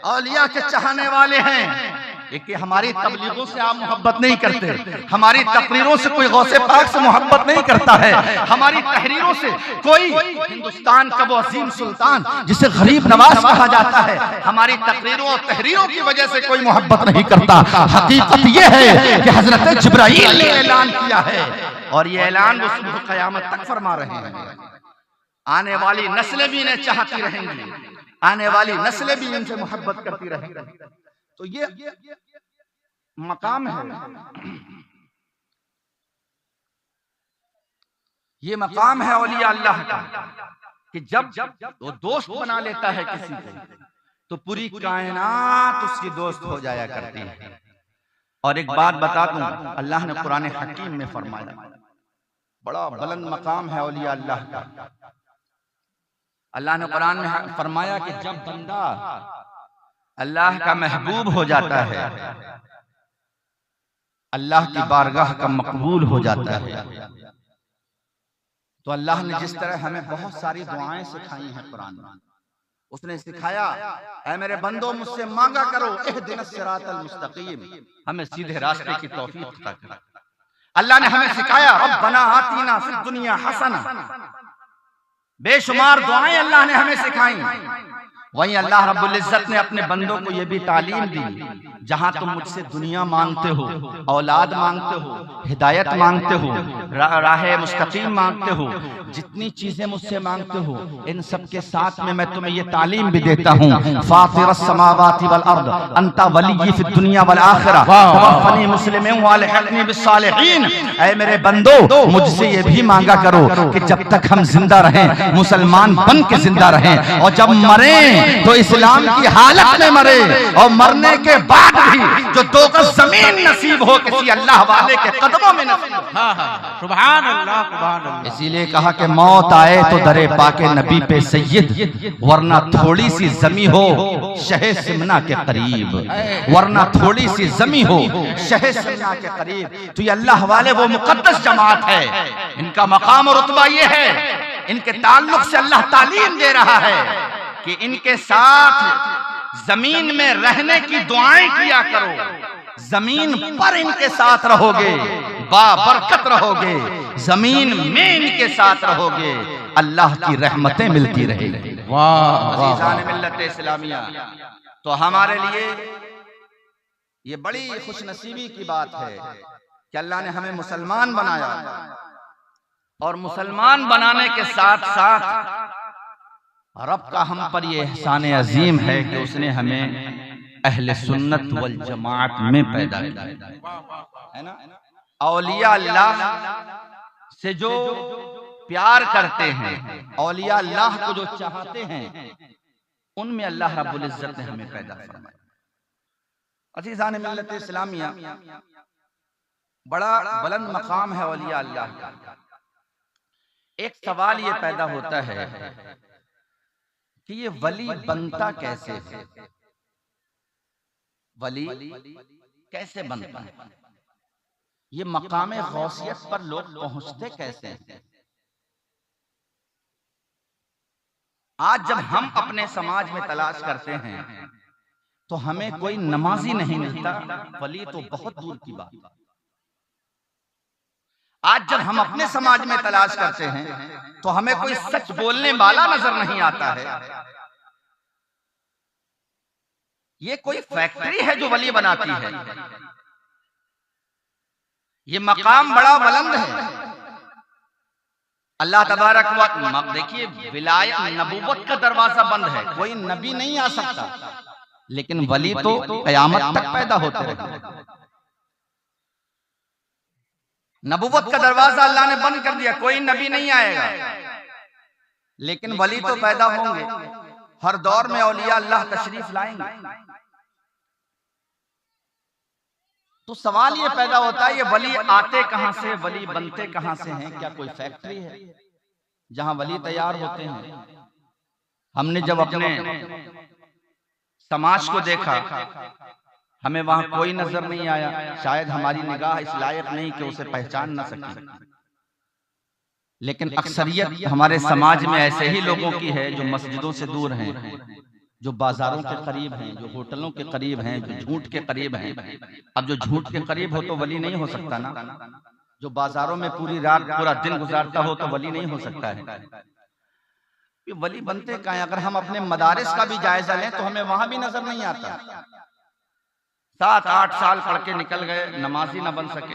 औलिया के चाहने वाले हैं, कि हमारी तबलीगों से आप मोहब्बत नहीं करते, हमारी तकरीरों से कोई गौसे पाक से मोहब्बत नहीं करता है, हमारी तहरीरों से कोई हिंदुस्तान का वो अजीम सुल्तान जिसे गरीब नवाज कहा जाता है, हमारी तकरीरों और तहरीरों की वजह से कोई मोहब्बत नहीं करता। हकीकत ये है कि हजरत जिब्राईल ने ऐलान किया है, और ये ऐलान वो सुबह क़यामत तक फरमा रहे हैं। आने वाली नस्लें भी इन्हें चाहती रहेंगी, आने वाली नस्लें भी इनसे मोहब्बत करती रहेंगी। तो ये मकाम है, ये मकाम है औलिया अल्लाह का, कि जब वो दोस्त बना लेता है किसी को, तो पूरी कायनात उसकी दोस्त हो जाया करती है। और एक बात बता दूं, अल्लाह ने कुरान हकीम में फरमाया, बड़ा बुलंद मकाम है औलिया अल्लाह का। अल्लाह ने कुरान में फरमाया कि जब बंदा अल्लाह का महबूब हो जाता है, अल्लाह की बारगाह का मकबूल हो जाता है, तो अल्लाह ने जिस तरह हमें बहुत सारी दुआएं सिखाई हैं कुरान में, उसने सिखाया, ऐ मेरे बंदो मुझसे मांगा करो, इहदिनस सिरातल मुस्तकीम, हमें सीधे रास्ते की तौफीक अता कर। अल्लाह ने हमें सिखाया, रब्बना आतीना फिद दुनिया हसना, बेशुमार दुआएं अल्लाह ने हमें सिखाई। वहीं अल्लाह रब्बुल इज्जत ने अपने बंदों को यह भी तालीम दी, जहां तुम मुझसे दुनिया मांगते हो, औलाद मांगते हो, हिदायत मांगते हो, राह मुस्तकीम मांगते हो, जितनी चीजें मुझसे मांगते हो, इन सब के साथ में मैं तुम्हें ये तालीम भी देता हूँ, फातिरस समावाति वल अर्द अंता वली फिद दुनिया वल आखिरा तवफ़्फ़नी मुस्लिमन व अलहिक़नी बिस्सालिहीन। ऐ मेरे बंदो, मुझसे ये भी मांगा करो कि जब तक हम जिंदा रहें, मुसलमान बन के जिंदा रहें, और जब मरें तो इस्लाम की हालत में मरे, और मरने के बाद भी जो 2 गज जमीन नसीब हो किसी अल्लाह वाले के कदमों में नसीब हो। सुभान अल्लाह सुभान अल्लाह। इसीलिए कहा कि मौत आए तो दरे पाके नबी पे सैयद, वरना थोड़ी सी जमी हो शहे सिमना के करीब, वरना थोड़ी सी जमी हो शहे सिमना के करीब। तो ये अल्लाह वाले वो मुकद्दस जमात है, इनका मकाम और रुतबा ये है, इनके ताल्लुक से अल्लाह तालीम दे रहा है कि इनके साथ जमीन में रहने की दुआएं किया करो, जमीन पर इनके साथ रहोगे, बाबरकत रहोगे, जमीन में इनके साथ रहोगे, अल्लाह की रहमतें मिलती रहेगी। वाह अज़ीज़ान मिल्लत इस्लामिया, तो हमारे लिए ये बड़ी खुशनसीबी की बात है कि अल्लाह ने हमें मुसलमान बनाया, और मुसलमान बनाने के साथ साथ रब का हम पर ये एहसान अजीम है कि उसने हमें अहले सुन्नत वल जमात में पैदा किया है ना। औलिया अल्लाह से जो प्यार करते हैं, औलिया अल्लाह को जो चाहते हैं, उनमें अल्लाह रब्बुल इज्जत ने हमें पैदा फरमाया। अज़ीज़ान मिल्लत इस्लामिया, बड़ा बुलंद मकाम है औलिया अल्लाह का। एक सवाल ये पैदा होता है कि ये वली बनता कैसे है, वली कैसे बनता है, ये मकामे गौसियत पर लोग पहुंचते कैसे हैं। आज जब हम अपने समाज में तलाश करते हैं तो हमें कोई नमाजी नहीं मिलता, वली तो बहुत दूर की बात। आज जब हम अपने समाज में तलाश करते हैं तो हमें कोई सच बोलने वाला नजर नहीं आता है। ये कोई फैक्ट्री है जो वली बनाती है। ये मकाम बड़ा बुलंद है। अल्लाह तबारक व देखिए, विलायत नबूवत का दरवाजा बंद है, कोई नबी नहीं आ सकता, लेकिन वली तो कयामत तक पैदा होते रहे। नबूवत का दरवाजा अल्लाह ने बंद कर दिया, कोई नबी नहीं आएगा, लेकिन वली तो पैदा होंगे। हर दौर में औलिया अल्लाह तशरीफ लाएंगे। तो सवाल ये पैदा होता है, ये वली आते कहां से, वली बनते कहां से हैं? क्या कोई फैक्ट्री है जहां वली तैयार होते हैं? हमने जब अपने समाज को देखा, हमें वहां कोई नजर नहीं आया। शायद हमारी निगाह इस लायक नहीं कि उसे पहचान न सके। लेकिन अक्सरियत हमारे समाज में ऐसे ही लोगों की है जो मस्जिदों से दूर हैं, जो बाजारों के करीब हैं, जो होटलों के करीब हैं, जो झूठ के करीब हैं। अब जो झूठ के करीब हो तो वली नहीं हो सकता ना, जो बाजारों में पूरी रात पूरा दिन गुजारता हो तो वली नहीं हो सकता है। वली बनते कहाँ हैं? अगर हम अपने मदारिस का भी जायजा लें तो हमें वहां भी नजर नहीं आता। 7-8 साल पढ़ के निकल गए, नमाजी ना बन सके,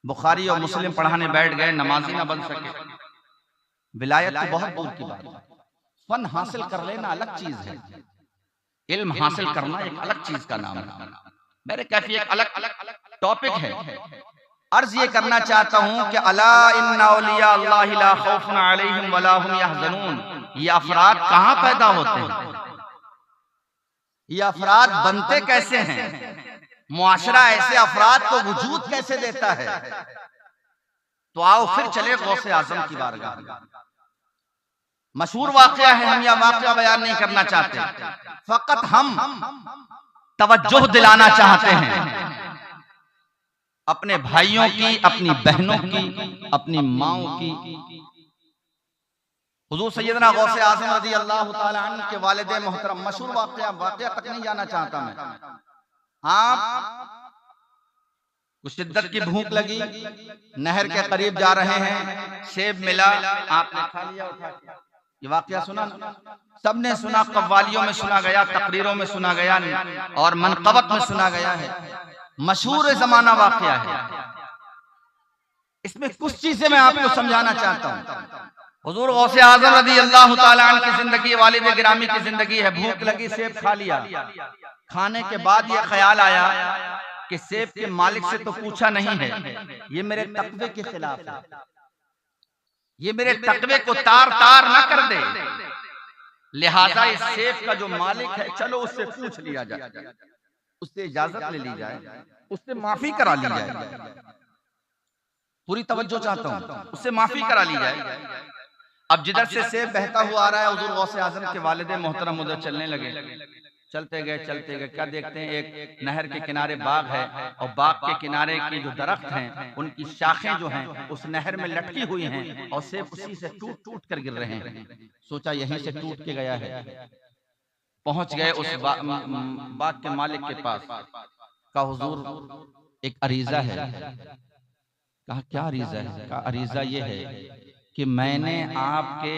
बुखारी और मुस्लिम पढ़ाने बैठ गए, नमाजी ना बन सके। विलायत तो बहुत दूर की बात है, फन हासिल कर लेना अलग चीज है, इल्म हासिल करना एक अलग चीज का नाम है। मेरे काफी एक अलग टॉपिक है। अर्ज ये करना चाहता हूं कि अला इन्ना औलिया अल्लाहि ला खौफुन अलैहिम वला हुम यहज़नून, ये अफराद कहां पैदा होते हैं, ये अफराद बनते कैसे हैं, मुआशरा ऐसे अफराद को वजूद कैसे देता है। तो आओ फिर चले गौसे आजम की बारगाह। मशहूर वाकया है, हम यह वाकया बयान नहीं करना चाहते, फकत हम तवज्जो दिलाना चाहते हैं अपने भाइयों की, अपनी बहनों की, अपनी माओं की। हुजूर सैयदना गौसे आज़म रज़ी अल्लाह ताला अन्हु के वालिद मोहतरम, मशहूर वाकया तक नहीं जाना चाहता मैं। आप कुछ शिद्दत की भूख लगी, नहर के करीब जा रहे हैं, सेब मिला, आपने खा लिया उठा के। ये वाकया सुना, सबने सुना, कव्वालियों में सुना गया, तकरीरों में सुना गया और मनक़बत में सुना गया है, मशहूर जमाना वाकया है। इसमें कुछ चीजें मैं आपको समझाना चाहता हूँ। हुजूर गौसे आज़म रज़ी अल्लाह ताला अन्हु की जिंदगी, वालिद गिरामी की जिंदगी है। भूख लगी, सेब खा लिया। खाने के बाद ये ख्याल आया कि सेब के मालिक से तो पूछा नहीं है, ये मेरे तक़वे के खिलाफ है, ये मेरे तक़वे को तार तार ना कर दे, लिहाजा इस सेब का जो मालिक है चलो उससे पूछ लिया जाए, उससे इजाजत ले ली जाए, उससे माफी करा ली जाए। पूरी तवज्जो चाहता हूं, उससे माफी करा ली जाए। अब जिधर से सेब बहता हुआ आ रहा है, हुजूर गौसे आज़म के वालिद मोहतरम उधर चलने लगे। चलते गए क्या देखते हैं, एक नहर के किनारे बाग है और बाग के किनारे की जो दरख्त हैं उनकी शाखें जो हैं उस नहर में लटकी हुई हैं और सेब उसी से टूट टूट कर गिर रहे हैं। सोचा यहीं से टूट के गया है। पहुंच गए उस बाग के मालिक के पास। कहा हुजूर एक अरीजा है। कहा क्या अरीजा है? कहा अरीजा ये है कि मैंने आपके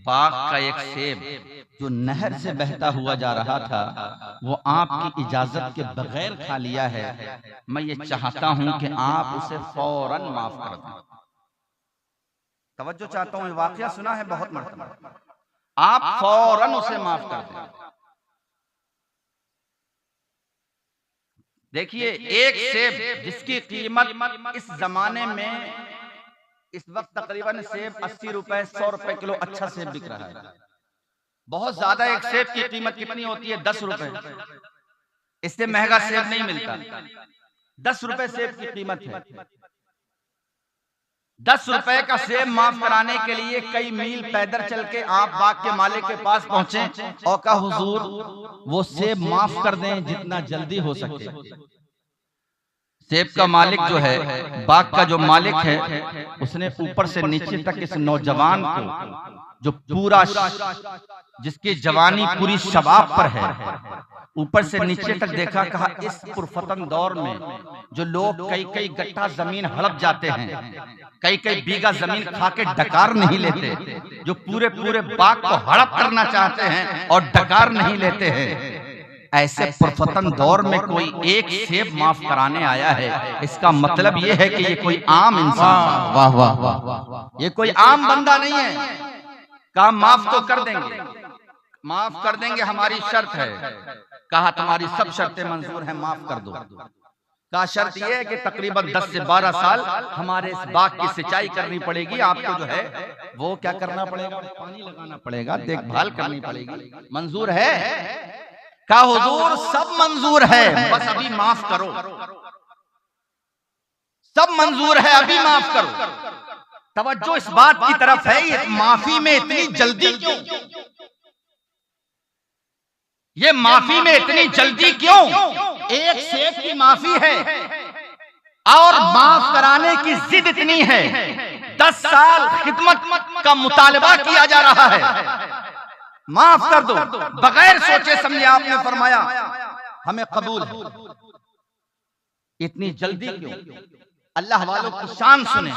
बाग का एक सेब जो नहर से बहता हुआ जा रहा था वो आपकी इजाजत के बगैर खा लिया है। मैं ये चाहता हूं कि आप उसे फौरन माफ कर दें। तवज्जो चाहता हूं, ये वाकया सुना है बहुत मरतबा। आप फौरन उसे माफ कर दें। देखिए, एक सेब जिसकी कीमत इस जमाने में इस वक्त तकरीबन सेब 80 रुपए 100 रुपए किलो अच्छा सेब बिक रहा है। बहुत ज्यादा। एक सेब की कीमत कितनी होती है? 10 रुपए। इससे महंगा सेब नहीं मिलता। 10 रुपए सेब की कीमत है। 10 रुपए का सेब माफ कराने के लिए कई मील पैदल चल के आप बाग के मालिक के पास पहुंचे और कहा हुजूर वो सेब माफ कर दें जितना जल्दी हो सके। सेब का मालिक जो है, बाग का जो मालिक है, उसने ऊपर से नीचे तक इस नौजवान को जो पूरा जिसकी जवानी पूरी शबाब पर है, ऊपर से नीचे तक देखा। कहा इस पुरफतन दौर में जो लोग कई कई गट्ठा जमीन हड़प जाते हैं, कई कई बीघा जमीन खा के डकार नहीं लेते, जो पूरे पूरे बाग को हड़प करना चाहते हैं और डकार नहीं लेते हैं, ऐसे पुरफतन दौर में कोई एक सेब माफ कराने आया है। इसका मतलब ये है कि ये कोई आम इंसान, वाह वाह वाह वाह, ये कोई आम बंदा नहीं है। कहा माफ तो कर देंगे, माफ कर देंगे, हमारी शर्त है। कहा तुम्हारी सब शर्तें मंजूर हैं, माफ कर दो। कहा शर्त यह है कि तकरीबन 10 से 12 साल हमारे इस बाग की सिंचाई करनी पड़ेगी, आपको जो है वो क्या करना पड़ेगा, पानी लगाना पड़ेगा, देखभाल करनी पड़ेगी। मंजूर है? कहा हुजूर सब मंजूर है, बस अभी माफ करो। सब मंजूर है, अभी माफ करो। तवज्जो इस बात की तरफ है, ये माफी में इतनी जल्दी क्यों? ये माफी में इतनी जल्दी क्यों? एक सेब की माफी है और माफ कराने की जिद इतनी है। 10 साल खिदमत का मुतालबा किया जा रहा है, माफ कर दो। बगैर सोचे समझे आपने फरमाया हमें कबूल है। इतनी जल्दी क्यों? अल्लाह वालों की शान सुने।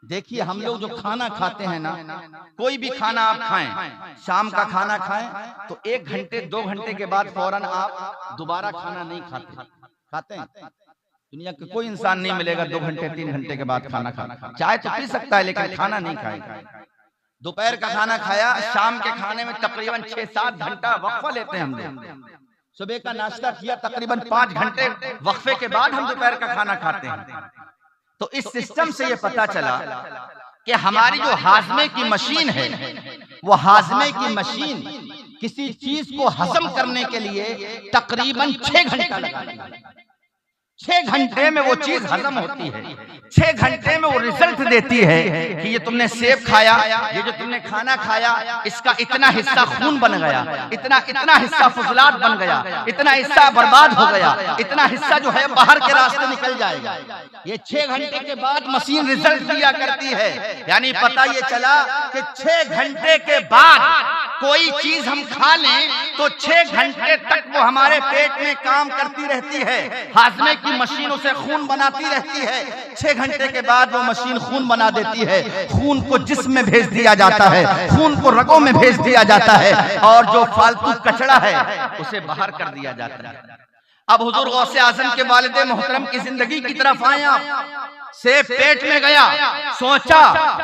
देखिए हम लोग जो खाना खाते हैं ना, कोई भी खाना आप खाएं, शाम का खाना खाएं तो 1 घंटे 2 घंटे के बाद फौरन आप दोबारा खाना नहीं खाते हैं। दुनिया के कोई इंसान नहीं मिलेगा 2 घंटे 3 घंटे के बाद खाना खाना। चाय तो पी सकता है लेकिन खाना नहीं खाएगा। दोपहर का खाना खाया, शाम के खाने में तकरीबन 6-7 घंटा वक्फा लेते हैं हम लोग। सुबह का नाश्ता किया, तकरीबन 5 घंटे वक्फे के बाद हम दोपहर का खाना खाते हैं। तो इस सिस्टम से ये पता चला कि हमारी जो हाजमे की मशीन है, वो हाजमे की मशीन किसी चीज को हजम करने के लिए तकरीबन 6 घंटा लगाती है। 6 घंटे में वो चीज हजम होती है। 6 घंटे में वो रिजल्ट देती है कि ये तुमने सेब खाया, ये जो तुमने खाना खाया, इसका इतना हिस्सा खून बन गया, इतना हिस्सा फुजलात बन गया, इतना हिस्सा बर्बाद हो गया, इतना हिस्सा जो है बाहर के रास्ते निकल जाएगा। ये 6 घंटे के बाद मशीन रिजल्ट दिया करती है। यानी पता ये चला कि 6 घंटे के बाद कोई चीज हम खा लें तो 6 घंटे तक वो हमारे पेट में काम करती रहती है। हाजमे की मशीन उसे खून बनाती रहती है। 6 घंटे के बाद वो मशीन खून बना देती है। खून को जिस्म में भेज दिया जाता है, खून को रगों में भेज दिया जाता है, और जो फालतू कचरा है उसे बाहर कर दिया जाता है। अब हुजूर गौसे आजम के वालिद मोहतरम की जिंदगी की तरफ आए आप। सेब पेट में गया, सोचा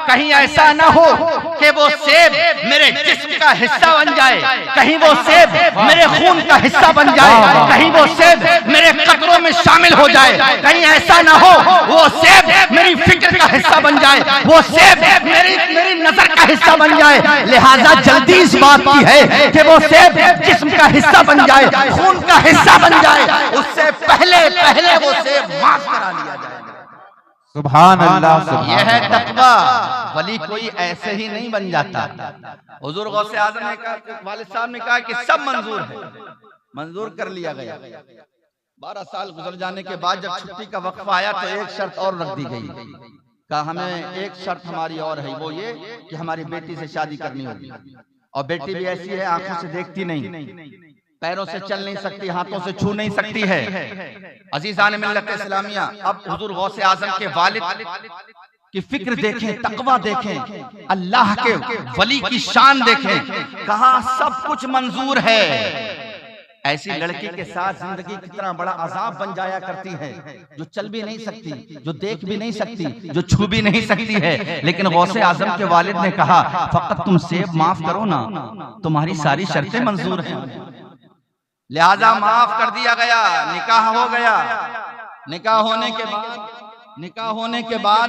कहीं ऐसा ना हो कि वो सेब मेरे जिस्म का हिस्सा बन जाए, कहीं वो सेब मेरे खून का हिस्सा बन जाए, कहीं वो सेब मेरे कतरों में शामिल हो जाए, कहीं ऐसा ना हो वो सेब मेरी फिक्र का हिस्सा बन जाए, वो सेब मेरी नजर का हिस्सा बन जाए। लिहाजा जल्दी इस बात की है कि वो सेब जिस्म का हिस्सा बन जाए, खून का हिस्सा बन जाए, उससे पहले वो सेब माफ करा लिया जाए। सुभान अल्लाह। यह है तकवा। वली कोई ऐसे ही नहीं बन जाता। हुजूर गौसे आजम ने कहा, वालिद साहब ने कहा कि सब मंजूर है, मंजूर कर लिया गया। 12 साल गुजर जाने के बाद जब छुट्टी का वक्फा आया तो एक शर्त और रख दी गई। कहा हमें एक शर्त हमारी और है, वो ये कि हमारी बेटी से शादी करनी होगी। और बेटी भी ऐसी है, आंखों से देखती नहीं, पैरों से चल नहीं सकती, हाथों से छू नहीं सकती है। अजीजान मिल्लत इस्लामिया, अब हुजूर गौसे आजम के वालिद की फिक्र देखें, तकवा देखें, अल्लाह के वली की शान देखें। कहा सब कुछ मंजूर है। ऐसी लड़की के साथ जिंदगी कितना बड़ा अजाब बन जाया करती है, जो चल भी नहीं सकती, जो देख भी नहीं सकती, जो छू भी नहीं सकती है। लेकिन गौसे आजम के वालिद ने कहा फकत तुम सेब माफ करो ना, तुम्हारी सारी शर्तें मंजूर हैं। लिहाजा माफ कर दिया गया, निकाह हो गया। निकाह होने के बाद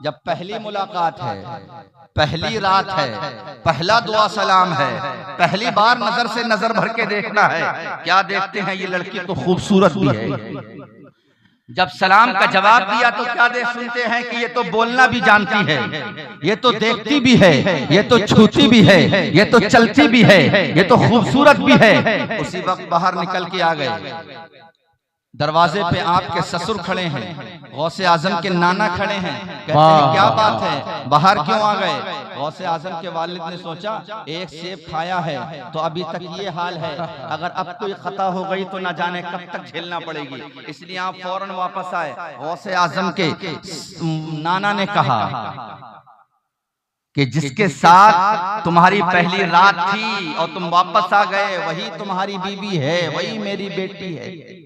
जब पहली मुलाकात है, पहली रात है, पहला दुआ सलाम है, पहली बार नजर से नजर भर के देखना है। क्या देखते हैं, ये लड़की तो खूबसूरत भी है। जब सलाम का जवाब दिया तो क्या सुनते हैं कि ये तो बोलना भी जानती है, ये तो देखती भी है, ये तो छूती भी है, ये तो चलती भी है, ये तो खूबसूरत भी है। उसी वक्त बाहर निकल के आ गए। दरवाजे पे आपके ससुर खड़े हैं, गौसे आजम के नाना खड़े हैं। कहते हैं क्या बात है, बाहर क्यों आ गए? गौसे आजम के वालिद ने सोचा एक सेब खाया है तो अभी तक ये हाल है, अगर अब कोई खता हो गई तो ना जाने कब तक झेलना पड़ेगी, इसलिए आप फौरन वापस आए। गौसे आजम के नाना ने कहा कि जिसके साथ तुम्हारी पहली रात थी और तुम वापस आ गए, वही तुम्हारी बीवी है, वही मेरी बेटी है।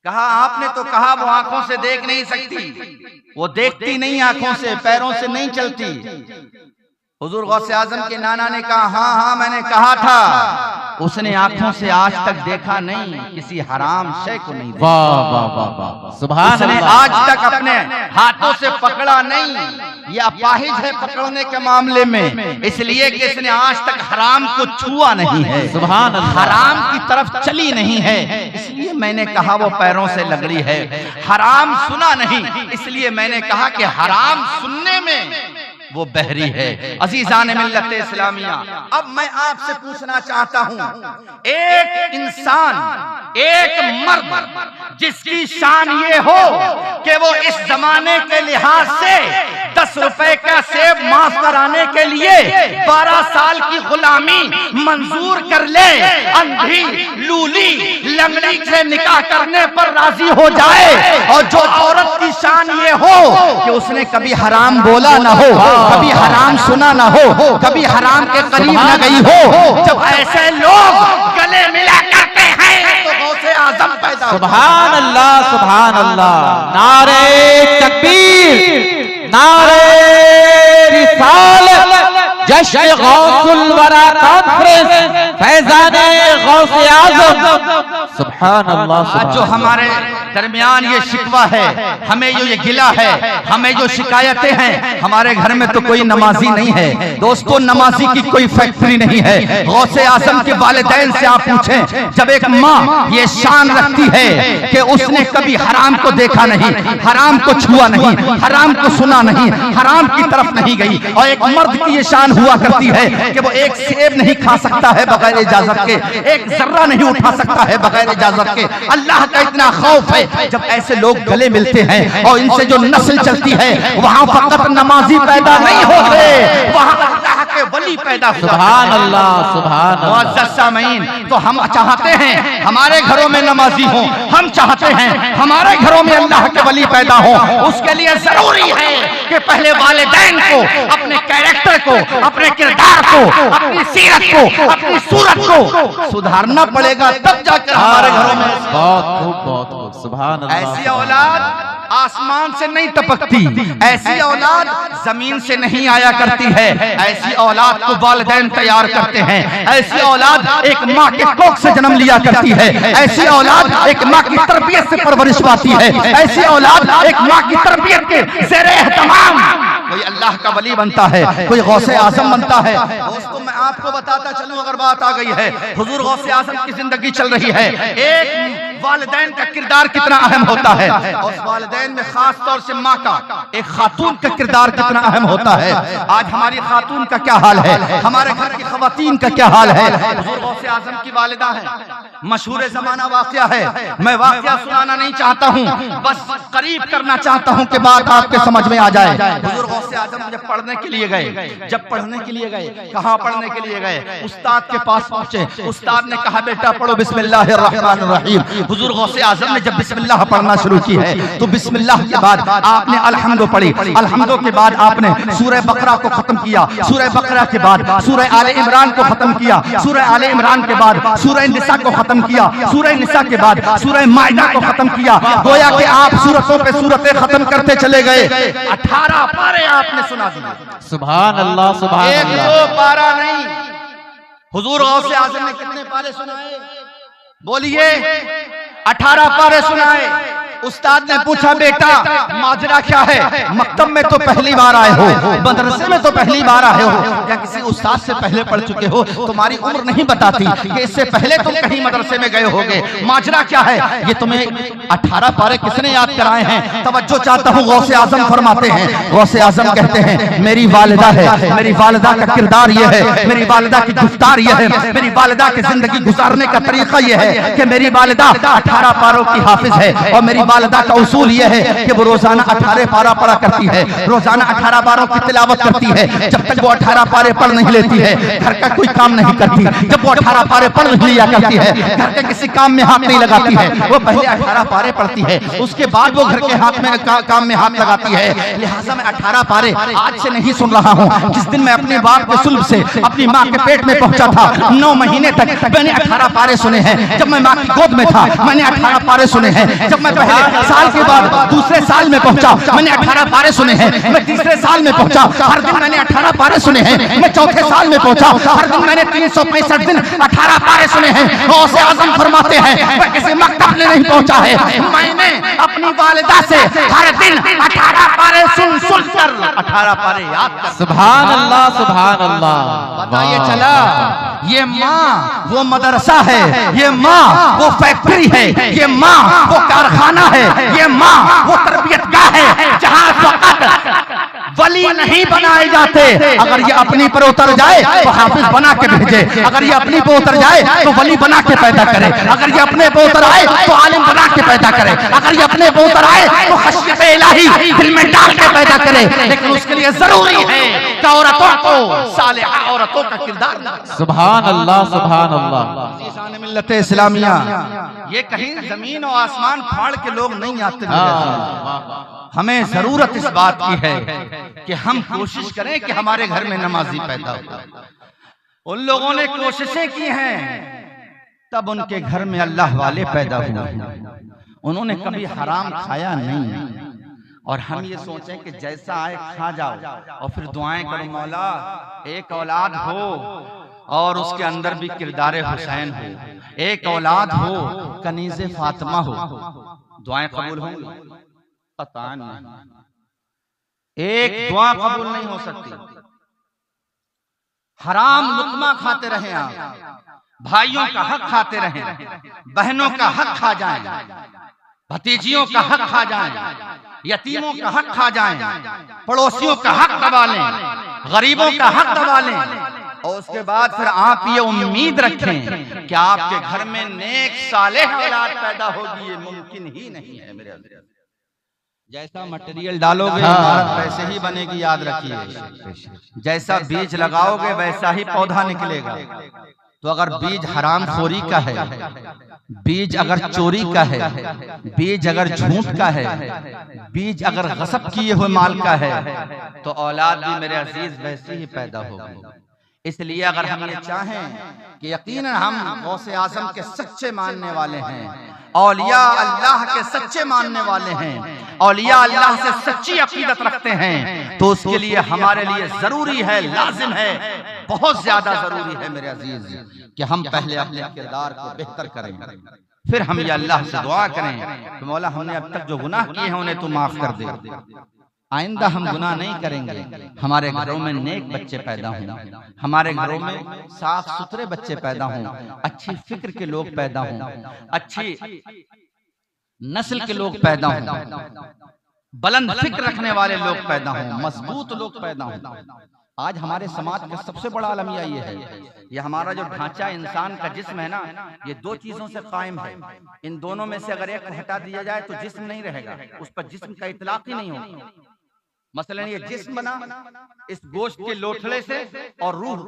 कहा आपने तो कहा वो आंखों से देख नहीं सकती, वो देखती नहीं आंखों से, पैरों से नहीं चलती। हुजूर गौसे आजम के नाना ने कहा हाँ मैंने कहा था, उसने आंखों से आज तक देखा नहीं, किसी हराम शय को नहीं देखा। वाह वाह वाह वाह, सुभान उसने अल्लाह। आज तक अपने हाथों से पकड़ा नहीं, ये अपाहिज है पकड़ने के मामले में, इसलिए कि इसने आज तक हराम को छुआ नहीं है, सुभान अल्लाह। हराम की तरफ चली नहीं है, इसलिए मैंने कहा वो पैरों से लगड़ी है। हराम सुना नहीं, इसलिए मैंने कहा कि हराम सुनने में वो बहरी है। अजीजान मिल्लत इस्लामिया, अब मैं आपसे पूछना चाहता हूं, एक इंसान, एक मर्द जिसकी शान ये हो कि वो इस जमाने के लिहाज से 10 रुपए का सेब माफ कराने के लिए 12 साल की गुलामी मंजूर कर ले, अंधी लूली लंगड़ी से निकाह करने पर राजी हो जाए, और जो औरत की शान ये हो कि उसने कभी हराम बोला ना हो, कभी हराम सुना ना हो, कभी हराम के करीब न गई हो, जब ऐसे लोग गले मिला करते हैं तो गौसे आजम पैदा। सुभान अल्लाह, सुभान अल्लाह। नारे तकबीर, नारे रिसालत, जश्न गौसुल वरा कॉन्फ्रेंस, फैजाने गौसे आजम। सुभान अल्लाह। आज जो हमारे दरमियान ये शिकवा है, हमें ये गिला है, हमें जो शिकायतें हैं, हमारे घर में तो कोई नमाजी नहीं है दोस्तों, नमाजी की कोई फैक्ट्री नहीं है। गौसे आजम के वालिदैन से आप पूछें, जब एक माँ ये शान रखती है कि उसने कभी हराम को देखा नहीं, हराम को छुआ नहीं, हराम को सुना नहीं, हराम की तरफ नहीं गई, और एक मर्द की ये शान हुआ करती है कि वो एक सेब नहीं खा सकता है बगैर इजाजत के, एक जर्रा नहीं उठा सकता है बगैर इजाजत के, अल्लाह का इतना खौफ है। जब ऐसे लोग गले मिलते हैं और इनसे जो नस्ल चलती है, वहां फकत नमाजी पैदा नहीं होते, वहां अल्लाह के वली पैदा होते हैं। सुभान अल्लाह, सुभान अल्लाह। मुअज़्ज़ज़ सामीन, तो हम चाहते हैं हमारे घरों में नमाजी हो, हम चाहते हैं हमारे घरों में अल्लाह के वली पैदा हो। उसके लिए जरूरी है कि पहले वालिदैन को, अपने कैरेक्टर को, अपने किरदार को, अपनी सीरत को, अपनी सूरत को सुधारना पड़ेगा, तब जाकर हमारे घरों में। बहुत खूब, बहुत खूब। सुभान अल्लाह। ऐसी औलाद आसमान से नहीं टपकती, ऐसी औलाद जमीन से नहीं आया करती है, ऐसी औलाद को वालिदैन तैयार करते हैं, ऐसी औलाद एक माँ के कोख से जन्म लिया करती है, ऐसी औलाद एक माँ की तरबियत से परवरिश पाती है, ऐसी औलाद एक माँ की तरबियत के ज़ेरे एहतमाम कोई अल्लाह का वली बनता है, कोई गौसे आजम बनता है। दोस्तों मैं आपको बताता चलूं, अगर बात आ गई है, हुजूर गौसे आजम की जिंदगी चल रही है, एक वालिदैन का किरदार कितना अहम होता है, और उस वालिदैन में खास तौर से माँ का, एक खातून का किरदार कितना अहम होता है। आज हमारी खातून का क्या हाल है, हमारे घर की खवातीन का क्या हाल है। हुजूर गौसे आजम की वालिदा है, मशहूर जमाना वाकया है, मैं वाकया सुनाना नहीं चाहता हूँ, बस करीब करना चाहता हूँ कि बात आपके समझ में आ जाए। हुजूर गौसे आजम जब पढ़ने के लिए गए, जब पढ़ने के लिए गए, कहाँ पढ़ने के लिए गए, उस्ताद के पास पहुंचे, उस्ताद ने कहा बेटा पढ़ो बिस्मिल्लाहिर्रहमानिर्रहीम। हुजूर गौसे आजम ने जब बिस्मिल्लाह पढ़ना शुरू की है, तो बिस्मिल्लाह के बाद आपने अलहम्दु पढ़ी, अलहम्दु के बाद आपने सूरह बकरा को खत्म किया, सूरह बकरा के बाद सूरह आले इमरान को खत्म किया, सूरह आले इमरान के बाद सूरह निसा को खत्म किया, सूरह निसा के बाद सूरह माइदा को खत्म किया। गोया कि आप सूरतों पे सूरतें खत्म करते चले गए, 18 पारे आपने सुना दिए। सुभान अल्लाह, सुभान एक अल्लाह। दो पारा नहीं, हुजूर गौसे आजम ने कितने पारे सुनाए बोलिए? 18 पारे सुनाए। उस्ताद ने पूछा बेटा माजरा क्या है, मकतब में तो पहली बार आए हो, मदरसे में तो पहली बार आए हो, या किसी उस्ताद से पहले पढ़ चुके हो? तुम्हारी उम्र नहीं बताती कि इससे पहले तुम कहीं मदरसे में गए होगे, माजरा क्या है? ये तुम्हें 18 पारे किसने याद कराए हैं? तवज्जो चाहता हूँ, गौसे आजम फरमाते हैं, गौसे आजम कहते हैं मेरी वालिदा है, मेरी वालिदा का किरदार ये है, मेरी वालिदा की गुफ्तार ये है, मेरी वालिदा की जिंदगी गुजारने का तरीका ये है कि मेरी वालिदा 18 पारों की हाफिज है, और मेरी वालिदा का उसूल यह है कि वो रोजाना 18 पारा पढ़ा करती है, रोजाना 18 पारों की तिलावत करती है। जब तक वो 18 पारे पढ़ नहीं लेती है, घर का कोई काम नहीं करती। जब वो 18 पारे पढ़ नहीं लिया करती है, घर के किसी काम में हाथ नहीं लगाती है, वो पहले 18 पारे पढ़ती है, उसके बाद वो घर के हाथ में काम में हाथ लगाती है। लिहाजा मैं 18 पारे आज से नहीं सुन रहा हूँ। जिस दिन मैं अपने बाप के सुल्ब से अपनी माँ के पेट में पहुंचा था, 9 महीने तक मैंने 18 पारे सुने हैं। जब मैं माँ की गोद में था मैंने 18 पारे सुने हैं। जब मैं पहले साल के बाद दूसरे साल में पहुंचा मैंने 18 पारे सुने हैं। मैं तीसरे साल में पहुंचा, हर दिन मैंने 18 पारे सुने हैं। मैं चौथे साल में पहुंचा, हर दिन मैंने 365 दिन 18 पारे सुने हैं। गौसे आजम फरमाते हैं मैं किसी मकतब में नहीं पहुंचा है, मैंने अपनी वालिदा से हर दिन 18 पारे सुन कर 18 पारे याद कर। सुभान अल्लाह, सुभान अल्लाह। बताइए चला, ये माँ वो मदरसा है, ये माँ वो फैक्ट्री है, ये माँ वो कारखाना है, ये माँ वो तरबियत गाह है, जहाँ फकत वली वली नहीं बनाए जाते। अगर ये अपनी पर उतर जाए तो हाफिज बना के भेजे, अगर ये अपनी पर उतर जाए तो वली बना के पैदा करे, अगर ये अपने पर उतर आए तो आलिम बना के पैदा करे, अगर ये अपने पर उतर आए तो खशियत इलाही दिल में डाल के पैदा करे। लेकिन उसके लिए जरूरी है कि औरतों को सालिहा औरतों का किरदार। सुभान अल्लाह, सुभान अल्लाह। मिल्लत इस्लामिया, ये कहीं जमीन और आसमान फाड़ के लोग नहीं आते। हमें जरूरत इस बात की है कि हम कोशिश करें कि हमारे घर में नमाजी पैदा हो। उन लोगों ने कोशिशें की हैं, तब उनके घर में अल्लाह वाले पैदा हुए। उन्होंने कभी हराम खाया नहीं। और हम ये सोचें कि जैसा आए खा जाओ और फिर दुआएं करो, मौला एक औलाद हो और उसके अंदर भी किरदार हुसैन हो, एक औलाद हो कनीज़े फातिमा हो, दुआएं कबूल होंगी? पता नहीं। एक दुआ कबूल नहीं हो सकती। हराम लुकमा खाते रहे आप, भाइयों का हक खाते रहे, बहनों का हक खा जाएं, भतीजियों का हक खा जाएं, यतीमों का हक खा जाएं, पड़ोसियों का हक दबा लें, गरीबों का हक दबा लें, और उसके बाद फिर आप ये उम्मीद रखें कि आपके घर में नेक सालेह औलाद पैदा होगी। ये मुमकिन ही नहीं है मेरे अज़ीज़। जैसा मटेरियल डालोगे इमारत वैसे ही बनेगी, याद रखिए। जैसा बीज लगाओगे वैसा ही पौधा निकलेगा। तो अगर बीज हराम खोरी का है, बीज अगर चोरी का है, बीज अगर झूठ का है, बीज अगर गसब किए हुए माल का है, तो औलाद भी मेरे अजीज वैसे ही पैदा होगी। इसलिए अगर हम ये चाहें कि यकीनन हम गौसे आज़म के सच्चे मानने वाले हैं, औलिया अल्लाह के सच्चे मानने वाले हैं, औलिया अल्लाह से सच्ची अकीदत रखते हैं, तो उसके लिए हमारे लिए जरूरी है, लाजिम है, बहुत ज्यादा जरूरी है मेरे अजीज कि हम पहले अपने किरदार को बेहतर करें, फिर हम ये अल्लाह से दुआ करें कि मौला हमने अब तक जो गुनाह किए हैं उन्हें तू माफ कर दे, आइंदा हम गुनाह नहीं करेंगे। हमारे घरों में नेक बच्चे पैदा हों, हमारे घरों में साफ सुथरे बच्चे पैदा हों, अच्छी फिक्र के लोग पैदा हों, अच्छी नस्ल के लोग पैदा हों, बुलंद फिक्र रखने वाले लोग पैदा हों, मजबूत लोग पैदा हों। आज हमारे समाज का सबसे बड़ा अलमिया ये है, ये हमारा जो ढांचा इंसान का जिस्म है ना, ये दो चीजों से कायम है। इन दोनों में से अगर एक को हटा दिया जाए तो जिस्म नहीं रहेगा, उस पर जिस्म का इतलाक ही नहीं होगा। मसलन ये जिस्म बना इस गोश्त के लोथड़े से, और रूह